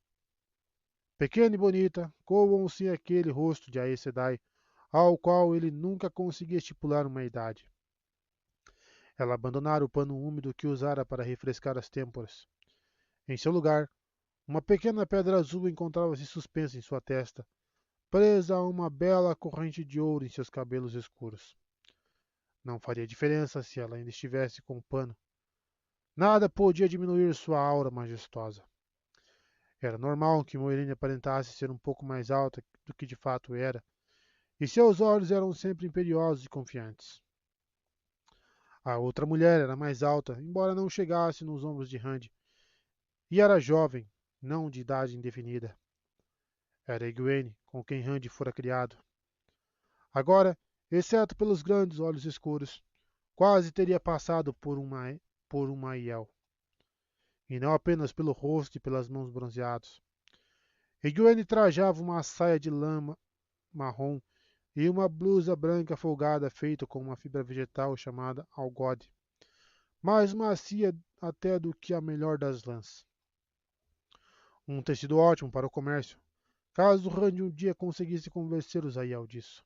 Pequena e bonita, coam-se aquele rosto de Aes Sedai, ao qual ele nunca conseguia estipular uma idade. Ela abandonara o pano úmido que usara para refrescar as têmporas. Em seu lugar, uma pequena pedra azul encontrava-se suspensa em sua testa, presa a uma bela corrente de ouro em seus cabelos escuros. Não faria diferença se ela ainda estivesse com o pano. Nada podia diminuir sua aura majestosa. Era normal que Moiraine aparentasse ser um pouco mais alta do que de fato era, e seus olhos eram sempre imperiosos e confiantes. A outra mulher era mais alta, embora não chegasse nos ombros de Randy, e era jovem, não de idade indefinida. Era Egwene, com quem Randy fora criado. Agora, exceto pelos grandes olhos escuros, quase teria passado por uma Aiel, e não apenas pelo rosto e pelas mãos bronzeados. Egwene trajava uma saia de lã marrom e uma blusa branca folgada feita com uma fibra vegetal chamada algode, mais macia até do que a melhor das lãs. Um tecido ótimo para o comércio, caso Randy um dia conseguisse convencer os Aiel disso.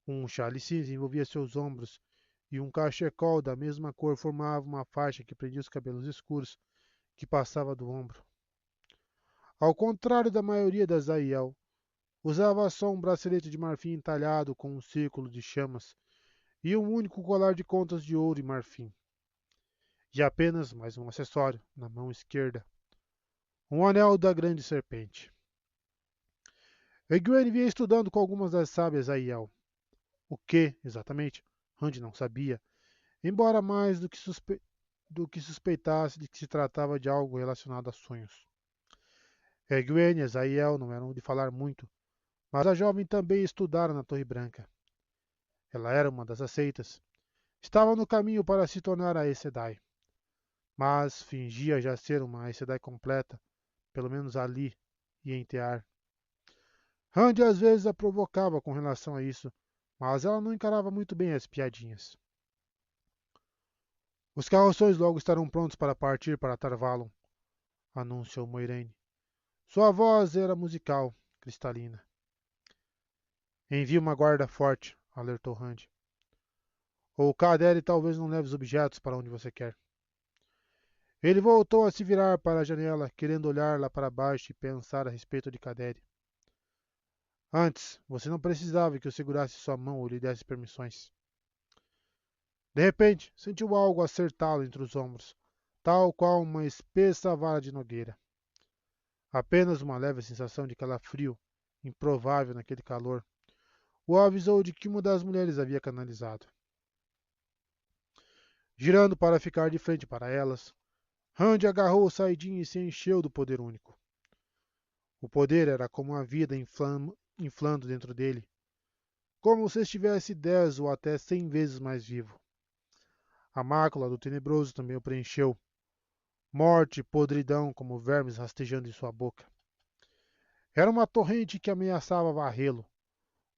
Um chale cinza envolvia seus ombros e um cachecol da mesma cor formava uma faixa que prendia os cabelos escuros que passava do ombro. Ao contrário da maioria das Aiel, usava só um bracelete de marfim entalhado com um círculo de chamas e um único colar de contas de ouro e marfim. E apenas mais um acessório na mão esquerda. Um anel da grande serpente. Egwene vinha estudando com algumas das sábias Aiel. O que, exatamente, Randy não sabia, embora mais do que suspeitasse de que se tratava de algo relacionado a sonhos. Egwene e Azaiel não eram de falar muito, mas a jovem também estudara na Torre Branca. Ela era uma das aceitas. Estava no caminho para se tornar a Aes Sedai, mas fingia já ser uma Aes Sedai completa, pelo menos ali e em Tear. Randy às vezes a provocava com relação a isso, mas ela não encarava muito bem as piadinhas. Os carroções logo estarão prontos para partir para Tarvalon, anunciou Moiraine. Sua voz era musical, cristalina. Envie uma guarda forte, alertou Randy. Ou Kaderi talvez não leve os objetos para onde você quer. Ele voltou a se virar para a janela, querendo olhar lá para baixo e pensar a respeito de Kaderi. Antes, você não precisava que eu segurasse sua mão ou lhe desse permissões. De repente, sentiu algo acertá-lo entre os ombros, tal qual uma espessa vara de nogueira. Apenas uma leve sensação de calafrio, improvável naquele calor, o avisou de que uma das mulheres havia canalizado. Girando para ficar de frente para elas, Randy agarrou o saidinho e se encheu do poder único. O poder era como a vida inflando dentro dele, como se estivesse 10 ou até 100 vezes mais vivo. A mácula do tenebroso também o preencheu, morte e podridão como vermes rastejando em sua boca. Era uma torrente que ameaçava varrê-lo,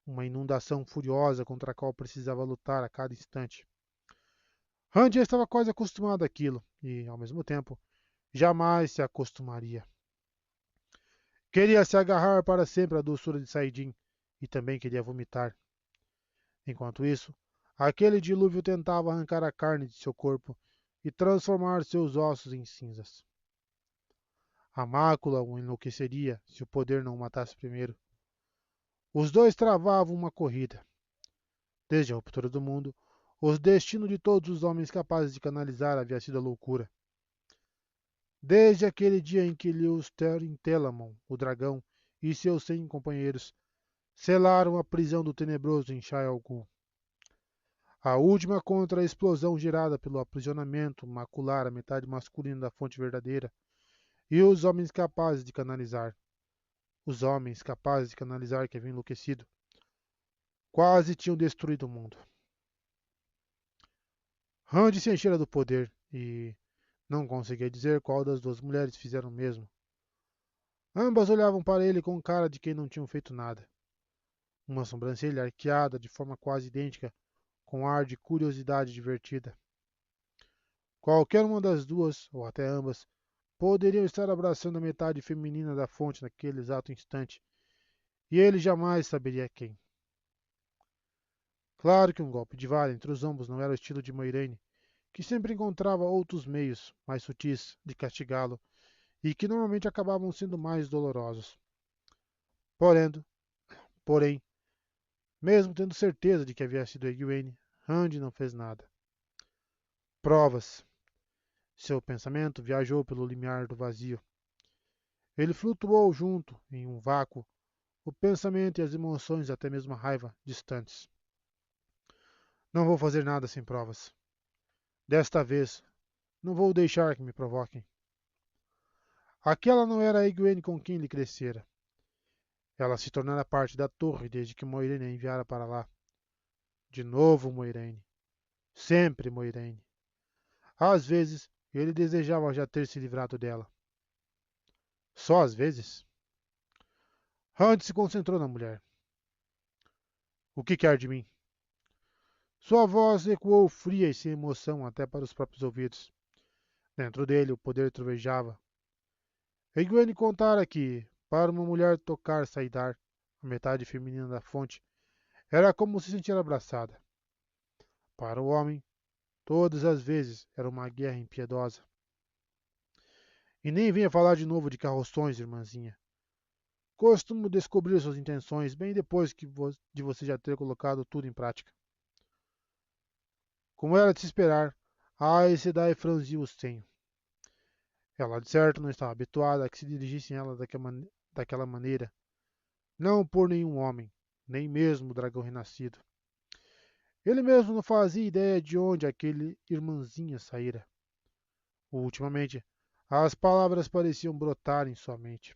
uma inundação furiosa contra a qual precisava lutar a cada instante. Randy estava quase acostumado àquilo e, ao mesmo tempo, jamais se acostumaria. Queria se agarrar para sempre à doçura de Saidin e também queria vomitar. Enquanto isso, aquele dilúvio tentava arrancar a carne de seu corpo e transformar seus ossos em cinzas. A mácula o enlouqueceria se o poder não o matasse primeiro. Os dois travavam uma corrida. Desde a ruptura do mundo, o destino de todos os homens capazes de canalizar havia sido a loucura. Desde aquele dia em que Leoster Telamon, o dragão, e seus 100 companheiros selaram a prisão do tenebroso em Shai Ghul. A última contra a explosão gerada pelo aprisionamento macular a metade masculina da fonte verdadeira e os homens capazes de canalizar. Os homens capazes de canalizar que haviam enlouquecido. Quase tinham destruído o mundo. Randy se enchera do poder e não conseguia dizer qual das duas mulheres fizeram o mesmo. Ambas olhavam para ele com cara de quem não tinham feito nada. Uma sobrancelha arqueada de forma quase idêntica, com ar de curiosidade divertida. Qualquer uma das duas, ou até ambas, poderiam estar abraçando a metade feminina da fonte naquele exato instante, e ele jamais saberia quem. Claro que um golpe de vara entre os ambos não era o estilo de Moiraine, que sempre encontrava outros meios, mais sutis, de castigá-lo, e que normalmente acabavam sendo mais dolorosos. Porém, mesmo tendo certeza de que havia sido Egwene, Randy não fez nada. Provas. Seu pensamento viajou pelo limiar do vazio. Ele flutuou junto, em um vácuo, o pensamento e as emoções, até mesmo a raiva, distantes. Não vou fazer nada sem provas. Desta vez, não vou deixar que me provoquem. Aquela não era a Egwene com quem ele crescera. Ela se tornara parte da torre desde que Moiraine a enviara para lá. De novo Moiraine. Sempre Moiraine. Às vezes, ele desejava já ter se livrado dela. Só às vezes. Hunt se concentrou na mulher. O que quer de mim? Sua voz ecoou fria e sem emoção até para os próprios ouvidos. Dentro dele, o poder trovejava. Egwene contara que, para uma mulher tocar Saidar, a metade feminina da fonte, era como se sentir abraçada. Para o homem, todas as vezes era uma guerra impiedosa. E nem venha falar de novo de carroções, irmãzinha. Costumo descobrir suas intenções bem depois de você já ter colocado tudo em prática. Como era de se esperar, a Aes Sedai franziu o senho. Ela, de certo, não estava habituada a que se dirigissem a ela daquela maneira. Não por nenhum homem, nem mesmo o dragão renascido. Ele mesmo não fazia ideia de onde aquele irmãzinha saíra. Ultimamente, as palavras pareciam brotar em sua mente.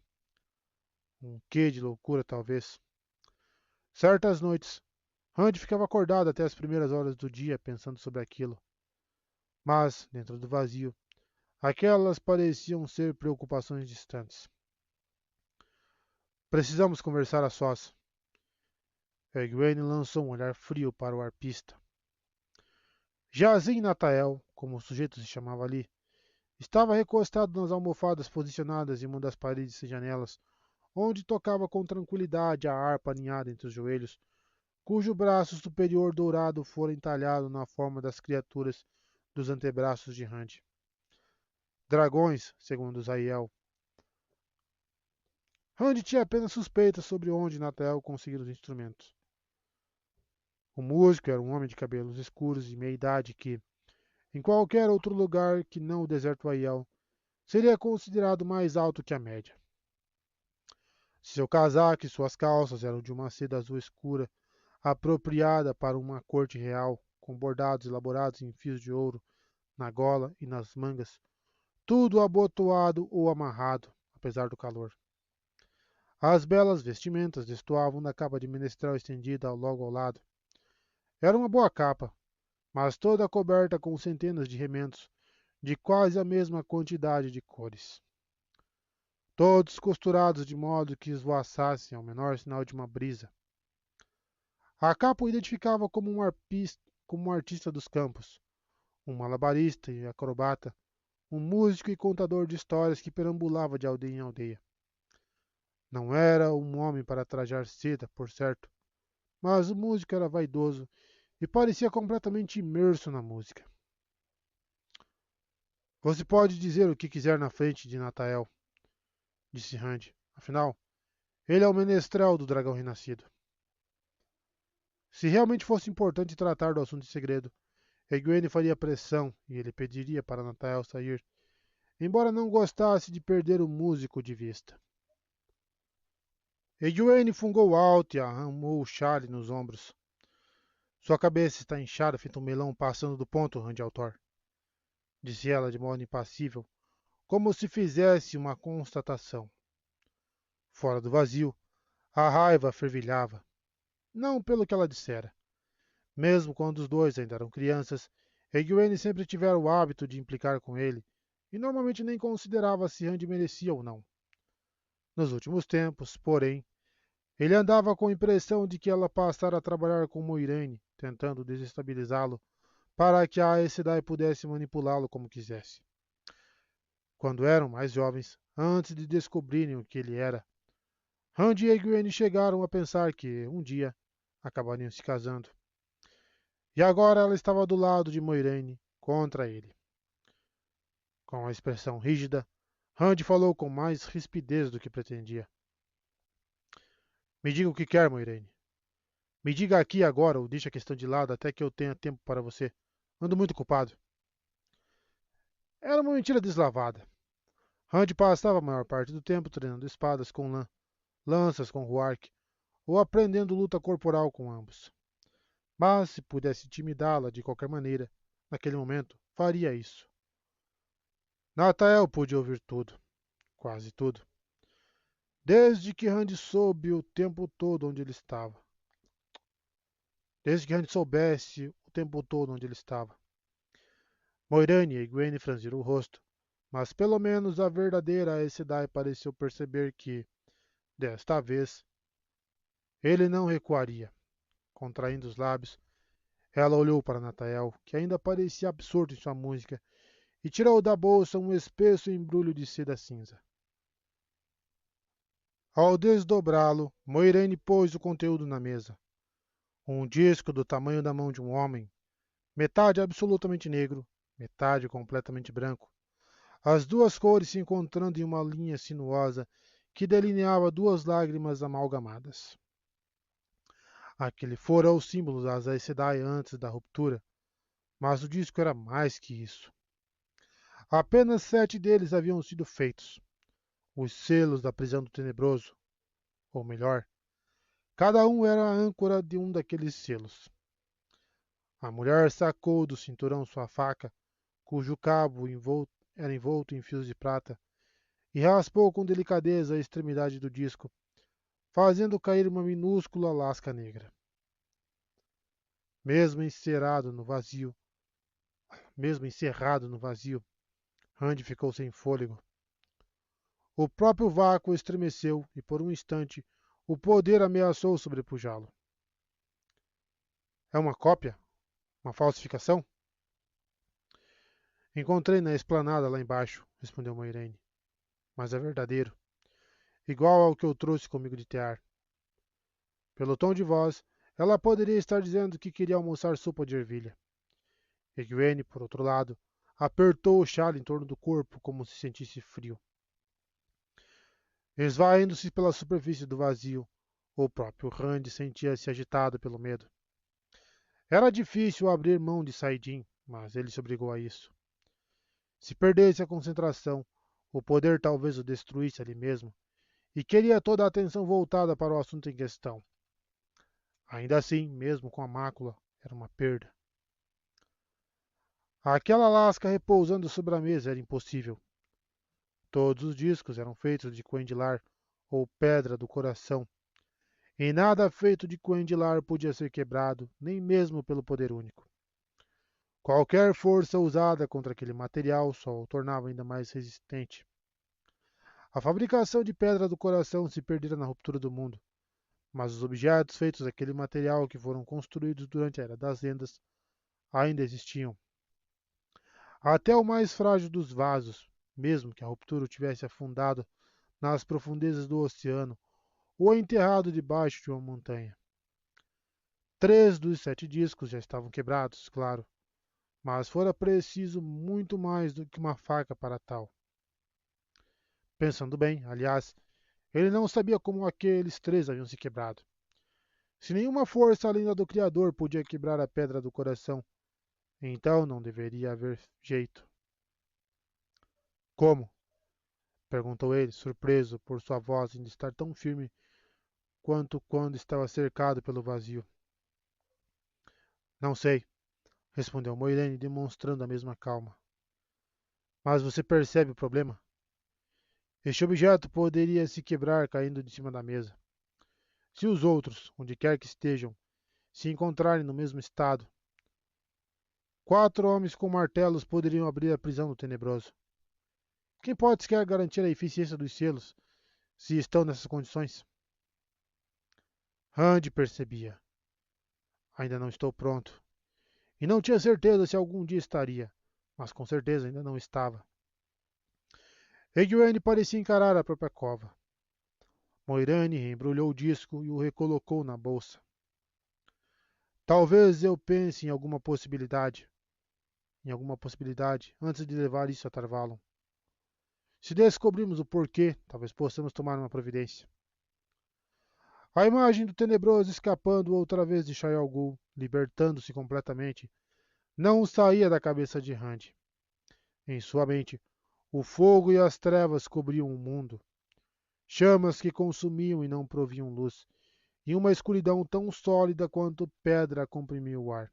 Um quê de loucura, talvez. Certas noites, Randy ficava acordado até as primeiras horas do dia pensando sobre aquilo. Mas, dentro do vazio, aquelas pareciam ser preocupações distantes. Precisamos conversar a sós. Egwene lançou um olhar frio para o arpista. Jazin Natael, como o sujeito se chamava ali, estava recostado nas almofadas posicionadas em uma das paredes e janelas, onde tocava com tranquilidade a harpa aninhada entre os joelhos, cujo braço superior dourado fora entalhado na forma das criaturas dos antebraços de Rand. Dragões, segundo Zaiel. Rand tinha apenas suspeitas sobre onde Natael conseguira os instrumentos. O músico era um homem de cabelos escuros e meia-idade que, em qualquer outro lugar que não o deserto Aiel, seria considerado mais alto que a média. Seu casaco e suas calças eram de uma seda azul escura, apropriada para uma corte real, com bordados elaborados em fios de ouro na gola e nas mangas, tudo abotoado ou amarrado, apesar do calor. As belas vestimentas destoavam da capa de menestral estendida logo ao lado. Era uma boa capa, mas toda coberta com centenas de remendos, de quase a mesma quantidade de cores. Todos costurados de modo que esvoaçassem ao menor sinal de uma brisa. A capa o identificava como um artista dos campos, um malabarista e acrobata, um músico e contador de histórias que perambulava de aldeia em aldeia. Não era um homem para trajar seda, por certo, mas o músico era vaidoso e parecia completamente imerso na música. Você pode dizer o que quiser na frente de Natael, disse Rand. Afinal, ele é o menestrel do dragão renascido. Se realmente fosse importante tratar do assunto em segredo, Egwene faria pressão e ele pediria para Natael sair, embora não gostasse de perder o músico de vista. Egwene fungou alto e arrumou o chale nos ombros. Sua cabeça está inchada, feito um melão passando do ponto, Rand-Altor, disse ela de modo impassível, como se fizesse uma constatação. Fora do vazio, a raiva fervilhava. Não pelo que ela dissera. Mesmo quando os dois ainda eram crianças, Egwene sempre tivera o hábito de implicar com ele, e normalmente nem considerava se Rand merecia ou não. Nos últimos tempos, porém, ele andava com a impressão de que ela passara a trabalhar com Moiraine, tentando desestabilizá-lo, para que a Aes Sedai pudesse manipulá-lo como quisesse. Quando eram mais jovens, antes de descobrirem o que ele era, Rand e Egwene chegaram a pensar que, um dia, acabariam se casando. E agora ela estava do lado de Moiraine, contra ele. Com a expressão rígida, Rand falou com mais rispidez do que pretendia. Me diga o que quer, Moiraine. Me diga aqui agora ou deixe a questão de lado até que eu tenha tempo para você. Ando muito ocupado. Era uma mentira deslavada. Rand passava a maior parte do tempo treinando espadas com Lan, lanças com Huark, ou aprendendo luta corporal com ambos. Mas, se pudesse intimidá-la de qualquer maneira, naquele momento, faria isso. Natael pôde ouvir tudo, quase tudo, desde que Randy soube o tempo todo onde ele estava. Desde que Randy soubesse o tempo todo onde ele estava. Moirane e Gwen franziram o rosto, mas pelo menos a verdadeira Aes Sedai pareceu perceber que, desta vez, ele não recuaria. Contraindo os lábios, ela olhou para Natael, que ainda parecia absorto em sua música, e tirou da bolsa um espesso embrulho de seda cinza. Ao desdobrá-lo, Moiraine pôs o conteúdo na mesa. Um disco do tamanho da mão de um homem, metade absolutamente negro, metade completamente branco. As duas cores se encontrando em uma linha sinuosa que delineava duas lágrimas amalgamadas. Aquele fora o símbolo das Aes Sedai antes da ruptura, mas o disco era mais que isso. Apenas 7 deles haviam sido feitos. Os selos da prisão do Tenebroso. Ou melhor, cada um era a âncora de um daqueles selos. A mulher sacou do cinturão sua faca, cujo cabo era envolto em fios de prata, e raspou com delicadeza a extremidade do disco, fazendo cair uma minúscula lasca negra. Mesmo encerrado no vazio, Randy ficou sem fôlego. O próprio vácuo estremeceu e, por um instante, o poder ameaçou sobrepujá-lo. É uma cópia? Uma falsificação? Encontrei na esplanada lá embaixo, respondeu Moiraine. Mas é verdadeiro. Igual ao que eu trouxe comigo de Tear. Pelo tom de voz, ela poderia estar dizendo que queria almoçar sopa de ervilha. Egwene, por outro lado, apertou o chale em torno do corpo como se sentisse frio. Esvaindo-se pela superfície do vazio, o próprio Randy sentia-se agitado pelo medo. Era difícil abrir mão de Saidin, mas ele se obrigou a isso. Se perdesse a concentração, o poder talvez o destruísse ali mesmo, e queria toda a atenção voltada para o assunto em questão. Ainda assim, mesmo com a mácula, era uma perda. Aquela lasca repousando sobre a mesa era impossível. Todos os discos eram feitos de Coendilar, ou Pedra do Coração, e nada feito de Coendilar podia ser quebrado, nem mesmo pelo poder único. Qualquer força usada contra aquele material só o tornava ainda mais resistente. A fabricação de Pedra do Coração se perdera na ruptura do mundo, mas os objetos feitos daquele material que foram construídos durante a Era das Lendas ainda existiam. Até o mais frágil dos vasos, mesmo que a ruptura o tivesse afundado nas profundezas do oceano ou enterrado debaixo de uma montanha. 3 dos 7 discos já estavam quebrados, claro, mas fora preciso muito mais do que uma faca para tal. Pensando bem, aliás, ele não sabia como aqueles 3 haviam se quebrado. Se nenhuma força além da do Criador podia quebrar a Pedra do Coração, então não deveria haver jeito. Como? Perguntou ele, surpreso por sua voz ainda estar tão firme quanto quando estava cercado pelo vazio. Não sei, respondeu Moiraine, demonstrando a mesma calma. Mas você percebe o problema? Este objeto poderia se quebrar caindo de cima da mesa. Se os outros, onde quer que estejam, se encontrarem no mesmo estado, 4 homens com martelos poderiam abrir a prisão do Tenebroso. Quem pode sequer garantir a eficiência dos selos, se estão nessas condições? Randy percebia. Ainda não estou pronto. E não tinha certeza se algum dia estaria, mas com certeza ainda não estava. Egwene parecia encarar a própria cova. Moiraine reembrulhou o disco e o recolocou na bolsa. Talvez eu pense em alguma possibilidade, antes de levar isso a Tarvalon. Se descobrirmos o porquê, talvez possamos tomar uma providência. A imagem do Tenebroso escapando outra vez de Shaiol Ghul, libertando-se completamente, não saía da cabeça de Randy. Em sua mente, o fogo e as trevas cobriam o mundo. Chamas que consumiam e não proviam luz, e uma escuridão tão sólida quanto pedra comprimiu o ar.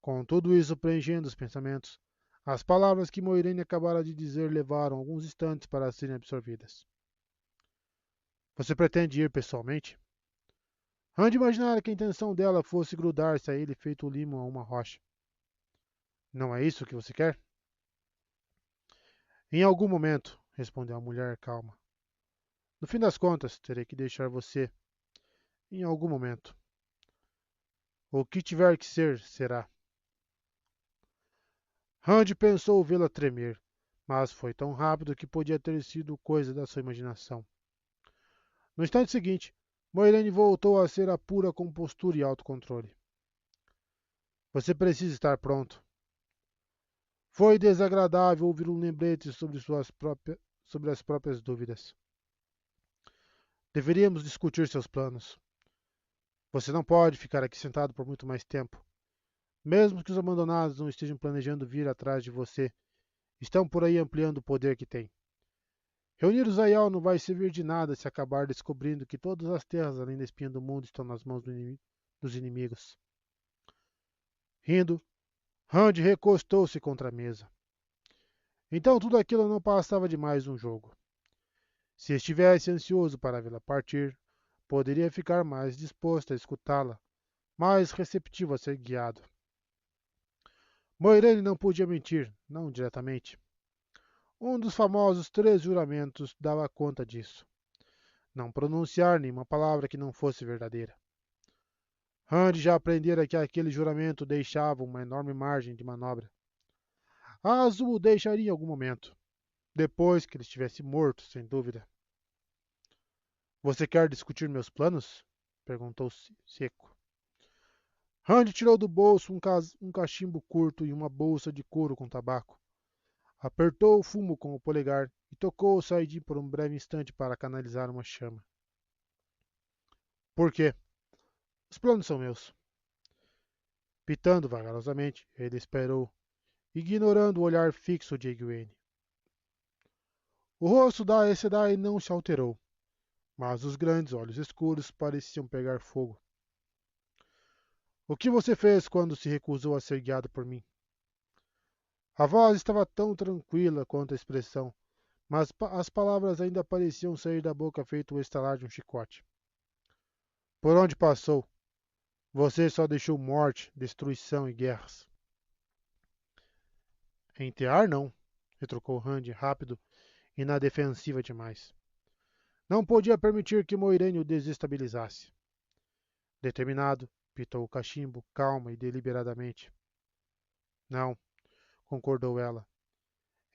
Com tudo isso preenchendo os pensamentos, as palavras que Moiraine acabara de dizer levaram alguns instantes para serem absorvidas. Você pretende ir pessoalmente? Rand imaginara que a intenção dela fosse grudar-se a ele feito o limo a uma rocha. Não é isso que você quer? Em algum momento, respondeu a mulher calma. No fim das contas, terei que deixar você. Em algum momento. O que tiver que ser, será. Rand pensou vê-la tremer, mas foi tão rápido que podia ter sido coisa da sua imaginação. No instante seguinte, Moiraine voltou a ser a pura compostura e autocontrole. Você precisa estar pronto. Foi desagradável ouvir um lembrete sobre as próprias dúvidas. Deveríamos discutir seus planos. Você não pode ficar aqui sentado por muito mais tempo. Mesmo que os abandonados não estejam planejando vir atrás de você, estão por aí ampliando o poder que têm. Reunir os Aiel não vai servir de nada se acabar descobrindo que todas as terras além da espinha do mundo estão nas mãos dos inimigos. Rindo, Rand recostou-se contra a mesa. Então tudo aquilo não passava de mais um jogo. Se estivesse ansioso para vê-la partir, poderia ficar mais disposto a escutá-la, mais receptivo a ser guiado. Moiraine não podia mentir, não diretamente. Um dos famosos 3 juramentos dava conta disso. Não pronunciar nenhuma palavra que não fosse verdadeira. Rand já aprendera que aquele juramento deixava uma enorme margem de manobra. A Azul o deixaria em algum momento, depois que ele estivesse morto, sem dúvida. Você quer discutir meus planos? Perguntou seco. Rand tirou do bolso um cachimbo curto e uma bolsa de couro com tabaco. Apertou o fumo com o polegar e tocou o saidi por um breve instante para canalizar uma chama. Por quê? Os planos são meus. Pitando vagarosamente, ele esperou, ignorando o olhar fixo de Egwene. O rosto da Aes Sedai não se alterou, mas os grandes olhos escuros pareciam pegar fogo. O que você fez quando se recusou a ser guiado por mim? A voz estava tão tranquila quanto a expressão, mas as palavras ainda pareciam sair da boca feito o estalar de um chicote. Por onde passou? Você só deixou morte, destruição e guerras. Em Tear, não, retrucou Rand rápido e na defensiva demais. Não podia permitir que Moiraine o desestabilizasse. Determinado, pitou o cachimbo, calma e deliberadamente. Não, concordou ela.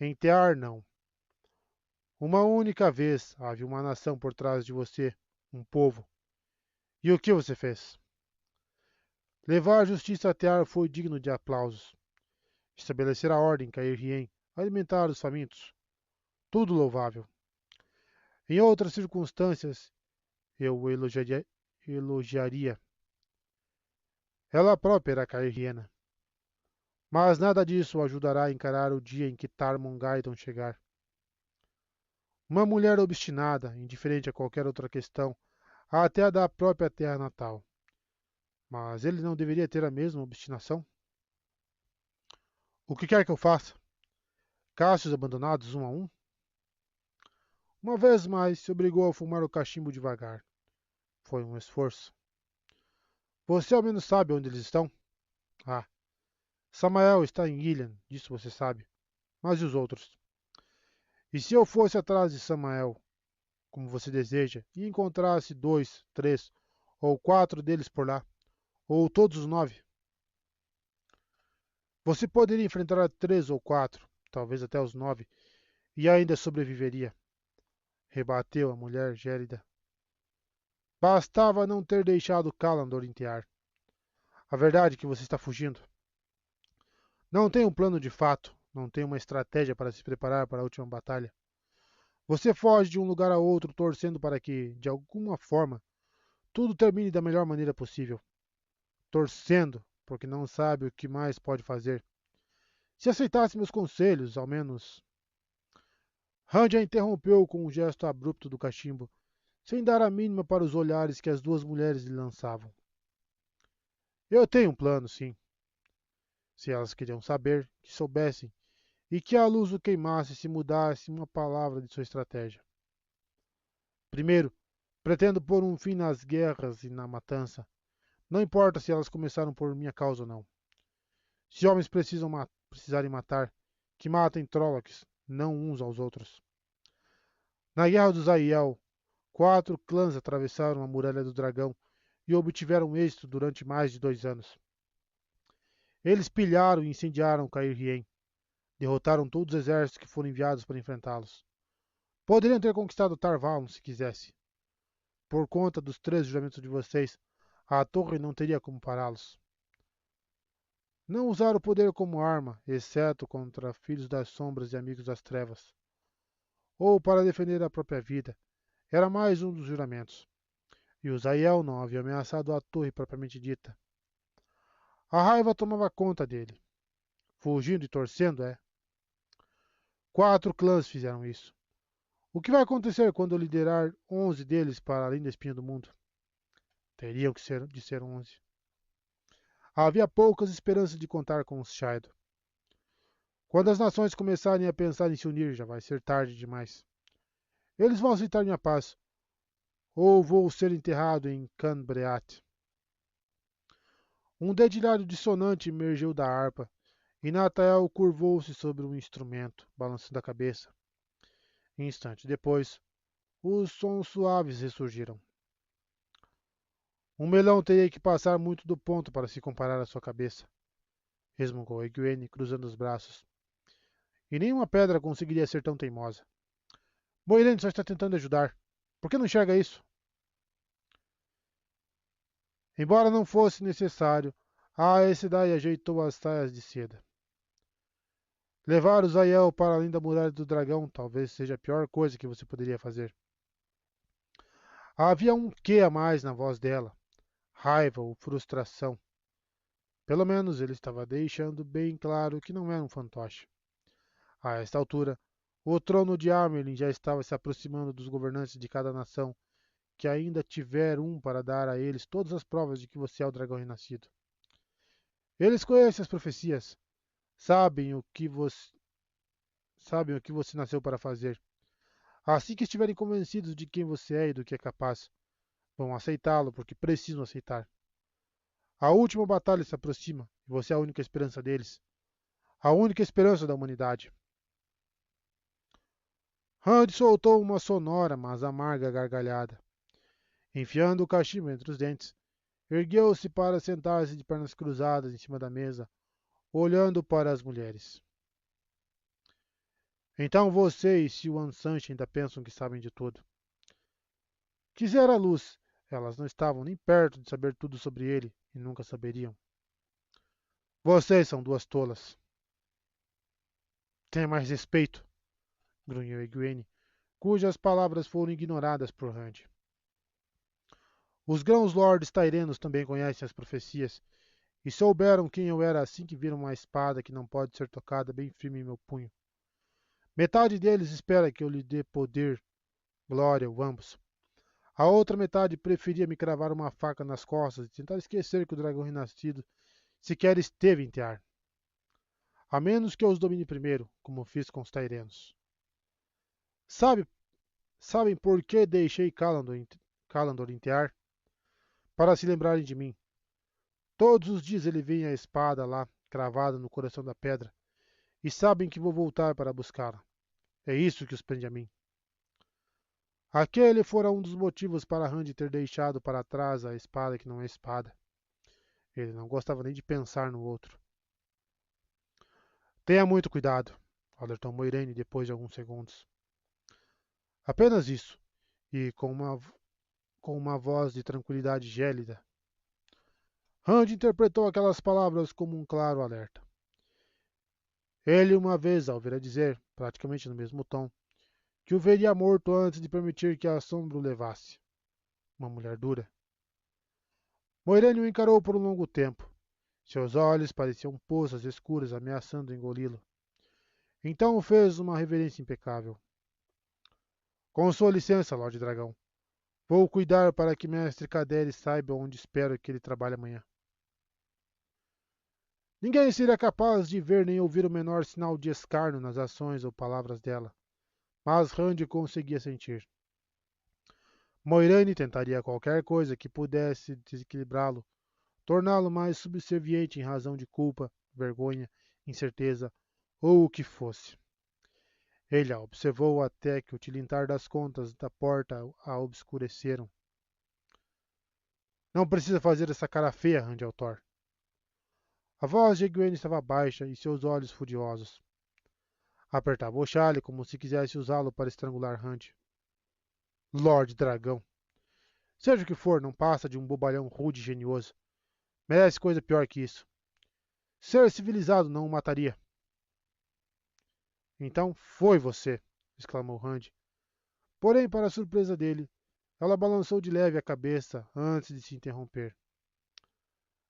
Em Tear, não. Uma única vez havia uma nação por trás de você, um povo. E o que você fez? Levar a justiça a Tear foi digno de aplausos. Estabelecer a ordem, cair Rien, alimentar os famintos. Tudo louvável. Em outras circunstâncias, eu o elogiaria. Ela própria era cair Riena. Mas nada disso o ajudará a encarar o dia em que Tarmon Gaidon chegar. Uma mulher obstinada, indiferente a qualquer outra questão, até a da própria terra natal. Mas ele não deveria ter a mesma obstinação? O que quer que eu faça? Casse os abandonados um a um? Uma vez mais, se obrigou a fumar o cachimbo devagar. Foi um esforço. Você ao menos sabe onde eles estão? Ah, Samael está em Ilian, disso você sabe. Mas e os outros? E se eu fosse atrás de Samael, como você deseja, e encontrasse 2, 3 ou 4 deles por lá, ou todos os 9? Você poderia enfrentar 3 ou 4, talvez até os 9, e ainda sobreviveria, rebateu a mulher gélida. Bastava não ter deixado Kalandor entear. A verdade é que você está fugindo. Não tem um plano de fato, não tem uma estratégia para se preparar para a última batalha. Você foge de um lugar a outro torcendo para que, de alguma forma, tudo termine da melhor maneira possível. Torcendo, porque não sabe o que mais pode fazer. Se aceitasse meus conselhos, ao menos. Rand a interrompeu com um gesto abrupto do cachimbo, sem dar a mínima para os olhares que as duas mulheres lhe lançavam. Eu tenho um plano, sim. Se elas queriam saber, que soubessem, e que a luz o queimasse se mudasse uma palavra de sua estratégia. Primeiro, pretendo pôr um fim nas guerras e na matança. Não importa se elas começaram por minha causa ou não. Se homens precisarem matar, que matem Trollocs, não uns aos outros. Na Guerra dos Aiel, 4 clãs atravessaram a Muralha do Dragão e obtiveram êxito durante mais de 2 anos. Eles pilharam e incendiaram Cair-Hien, derrotaram todos os exércitos que foram enviados para enfrentá-los. Poderiam ter conquistado Tar-Valon se quisesse. Por conta dos 3 juramentos de vocês, a torre não teria como pará-los. Não usaram o poder como arma, exceto contra filhos das sombras e amigos das trevas. Ou para defender a própria vida. Era mais um dos juramentos. E os Aiel não haviam ameaçado a torre propriamente dita. A raiva tomava conta dele. Fugindo e torcendo, é. 4 clãs fizeram isso. O que vai acontecer quando eu liderar 11 deles para além da espinha do mundo? Teriam de ser 11. Havia poucas esperanças de contar com os Shaido. Quando as nações começarem a pensar em se unir, já vai ser tarde demais. Eles vão aceitar minha paz, ou vou ser enterrado em Canbreat. Um dedilhado dissonante emergiu da harpa, e Natael curvou-se sobre um instrumento, balançando a cabeça. Instante depois, os sons suaves ressurgiram. Um melão teria que passar muito do ponto para se comparar à sua cabeça, resmungou Egwene, cruzando os braços. E nenhuma pedra conseguiria ser tão teimosa. Moiraine só está tentando ajudar. Por que não enxerga isso? Embora não fosse necessário, a Aes Sedai ajeitou as saias de seda. Levar os Aiel para além da muralha do dragão talvez seja a pior coisa que você poderia fazer. Havia um quê a mais na voz dela. Raiva ou frustração. Pelo menos ele estava deixando bem claro que não era um fantoche. A esta altura, o trono de Amerlin já estava se aproximando dos governantes de cada nação, que ainda tiver um para dar a eles todas as provas de que você é o dragão renascido. Eles conhecem as profecias, sabem o que você nasceu para fazer. Assim que estiverem convencidos de quem você é e do que é capaz, vão aceitá-lo porque precisam aceitar. A última batalha se aproxima e você é a única esperança deles. A única esperança da humanidade. Rand soltou uma sonora, mas amarga gargalhada. Enfiando o cachimbo entre os dentes, ergueu-se para sentar-se de pernas cruzadas em cima da mesa, olhando para as mulheres. Então você e Siwan Sanche ainda pensam que sabem de tudo. Quisera a luz, elas não estavam nem perto de saber tudo sobre ele e nunca saberiam. Vocês são duas tolas. Tenha mais respeito, grunhiu Egwene, cujas palavras foram ignoradas por Rand. Os grãos lordes tairenos também conhecem as profecias e souberam quem eu era assim que viram uma espada que não pode ser tocada bem firme em meu punho. Metade deles espera que eu lhe dê poder, glória ou ambos. A outra metade preferia me cravar uma faca nas costas e tentar esquecer que o dragão renascido sequer esteve em Tear. A menos que eu os domine primeiro, como fiz com os tairenos. Sabe, sabem por que deixei Kalandor em Tear? Para se lembrarem de mim. Todos os dias ele vem a espada lá, cravada no coração da pedra, e sabem que vou voltar para buscá-la. É isso que os prende a mim. Aquele fora um dos motivos para Rand ter deixado para trás a espada que não é espada. Ele não gostava nem de pensar no outro. Tenha muito cuidado, alertou Moiraine depois de alguns segundos. Apenas isso, e com uma voz de tranquilidade gélida. Rand interpretou aquelas palavras como um claro alerta. Ele uma vez a ouvira dizer, praticamente no mesmo tom, que o veria morto antes de permitir que a sombra o levasse. Uma mulher dura. Moiraine o encarou por um longo tempo. Seus olhos pareciam poças escuras ameaçando engoli-lo. Então fez uma reverência impecável. Com sua licença, Lorde Dragão. Vou cuidar para que Mestre Kaderi saiba onde espero que ele trabalhe amanhã. Ninguém seria capaz de ver nem ouvir o menor sinal de escárnio nas ações ou palavras dela, mas Rand conseguia sentir. Moiraine tentaria qualquer coisa que pudesse desequilibrá-lo, torná-lo mais subserviente em razão de culpa, vergonha, incerteza ou o que fosse. Ele a observou até que o tilintar das contas da porta a obscureceram. Não precisa fazer essa cara feia, Rand Altor. A voz de Egwene estava baixa e seus olhos furiosos. Apertava o chale como se quisesse usá-lo para estrangular Rand. Lord Dragão. Seja o que for, não passa de um bobalhão rude e genioso. Merece coisa pior que isso. Ser civilizado não o mataria. Então foi você, exclamou Rand. Porém, para a surpresa dele, ela balançou de leve a cabeça antes de se interromper.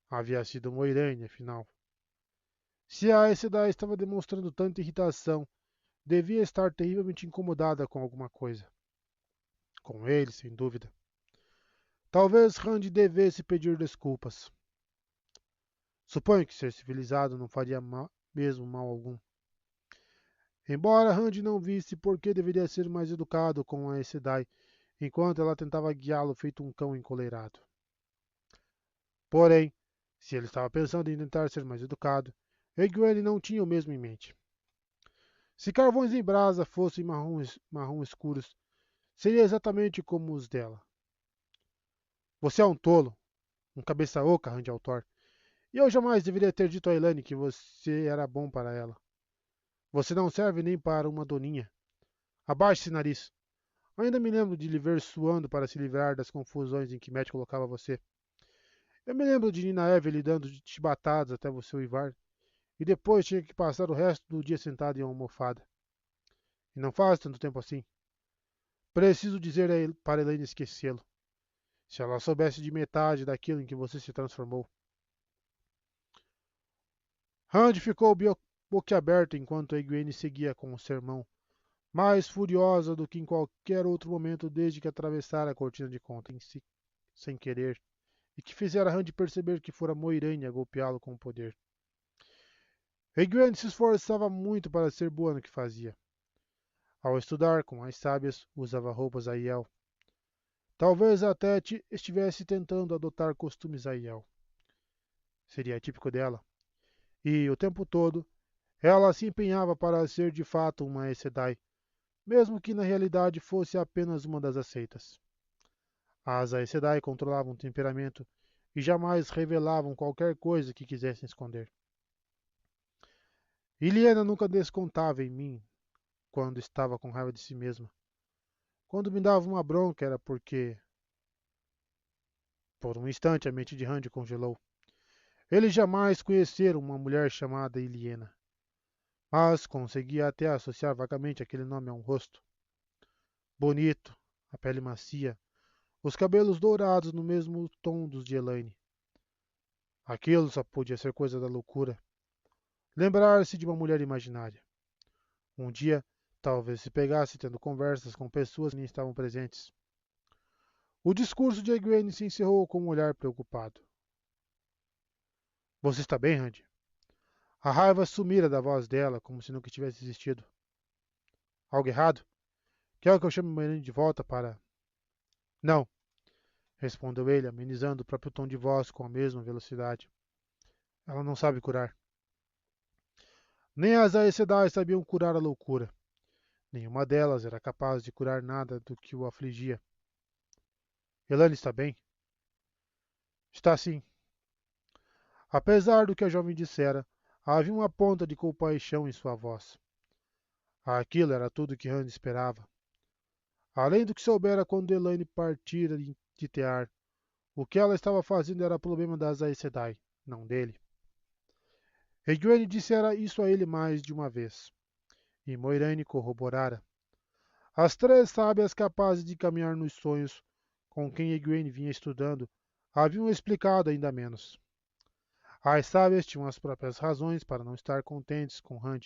Havia sido Moiraine, afinal. Se a Aes Sedai estava demonstrando tanta irritação, devia estar terrivelmente incomodada com alguma coisa. Com ele, sem dúvida. Talvez Rand devesse pedir desculpas. Suponho que ser civilizado não faria mesmo mal algum. Embora Rand não visse por que deveria ser mais educado com a Aes Sedai, enquanto ela tentava guiá-lo feito um cão encoleirado. Porém, se ele estava pensando em tentar ser mais educado, Egwene não tinha o mesmo em mente. Se carvões em brasa fossem marrom escuros, seria exatamente como os dela. Você é um tolo, um cabeça oca, Rand Altor, e eu jamais deveria ter dito a Elaine que você era bom para ela. Você não serve nem para uma doninha. Abaixe-se, nariz. Ainda me lembro de lhe ver suando para se livrar das confusões em que Matt colocava você. Eu me lembro de Nina Eve lhe dando chibatadas até você uivar, e depois tinha que passar o resto do dia sentado em uma almofada. E não faz tanto tempo assim. Preciso dizer para Elaine esquecê-lo. Se ela soubesse de metade daquilo em que você se transformou. Rand ficou boquiaberto enquanto Egwene seguia com o sermão, mais furiosa do que em qualquer outro momento desde que atravessara a cortina de contas, sem querer, e que fizera Rand perceber que fora Moiraine a golpeá-lo com o poder. Egwene se esforçava muito para ser boa no que fazia. Ao estudar com as sábias, usava roupas Aiel. Talvez até estivesse tentando adotar costumes Aiel. Seria típico dela. E, o tempo todo, ela se empenhava para ser de fato uma Aes Sedai, mesmo que na realidade fosse apenas uma das aceitas. As Aes Sedai controlavam o temperamento e jamais revelavam qualquer coisa que quisessem esconder. Iliana nunca descontava em mim quando estava com raiva de si mesma. Quando me dava uma bronca era porque... Por um instante a mente de Rand congelou. Ele jamais conhecera uma mulher chamada Iliana, mas conseguia até associar vagamente aquele nome a um rosto. Bonito, a pele macia, os cabelos dourados no mesmo tom dos de Elaine. Aquilo só podia ser coisa da loucura. Lembrar-se de uma mulher imaginária. Um dia, talvez se pegasse tendo conversas com pessoas que nem estavam presentes. O discurso de Egwene se encerrou com um olhar preocupado. Você está bem, Rand? A raiva sumira da voz dela, como se nunca tivesse existido. Algo errado? Quer que eu chame Moiraine de volta para... Não, respondeu ele, amenizando o próprio tom de voz com a mesma velocidade. Ela não sabe curar. Nem as Aes Sedai sabiam curar a loucura. Nenhuma delas era capaz de curar nada do que o afligia. Elaine está bem? Está sim. Apesar do que a jovem dissera, havia uma ponta de compaixão em sua voz. Aquilo era tudo que Rand esperava. Além do que soubera quando Elaine partira de Tear, o que ela estava fazendo era problema das Aes Sedai, não dele. Egwene dissera isso a ele mais de uma vez, e Moiraine corroborara. As três sábias capazes de caminhar nos sonhos, com quem Egwene vinha estudando, haviam explicado ainda menos. As sábias tinham as próprias razões para não estar contentes com Rand.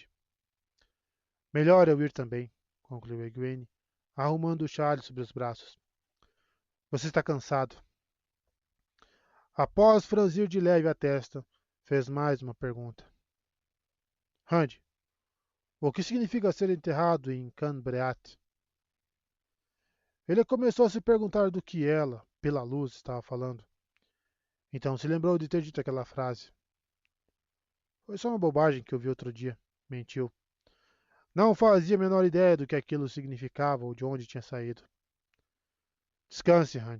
Melhor eu ir também, concluiu Egwene, arrumando o chale sobre os braços. Você está cansado. Após franzir de leve a testa, fez mais uma pergunta. Rand, o que significa ser enterrado em Canbreat? Ele começou a se perguntar do que ela, pela luz, estava falando. Então se lembrou de ter dito aquela frase. Foi só uma bobagem que eu vi outro dia. Mentiu. Não fazia a menor ideia do que aquilo significava ou de onde tinha saído. Descanse, Rand,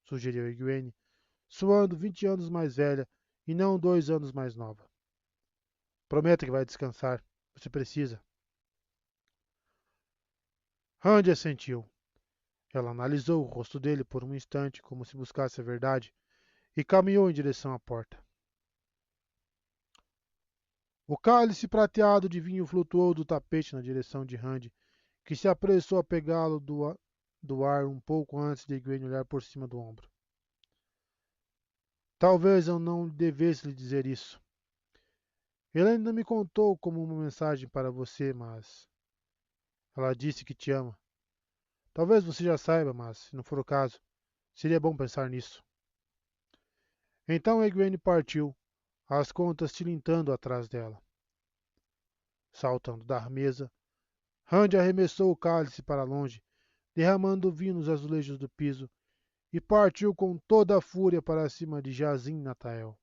sugeriu Egwene, soando 20 anos mais velha e não 2 anos mais nova. Prometa que vai descansar. Você precisa. Rand assentiu. Ela analisou o rosto dele por um instante como se buscasse a verdade e caminhou em direção à porta. O cálice prateado de vinho flutuou do tapete na direção de Rand, que se apressou a pegá-lo do ar um pouco antes de Egwene olhar por cima do ombro. Talvez eu não devesse lhe dizer isso. Ele ainda me contou como uma mensagem para você, mas... Ela disse que te ama. Talvez você já saiba, mas, se não for o caso, seria bom pensar nisso. Então Egwene partiu, as contas tilintando atrás dela. Saltando da mesa, Rand arremessou o cálice para longe, derramando vinho nos azulejos do piso, e partiu com toda a fúria para cima de Jazin Natael.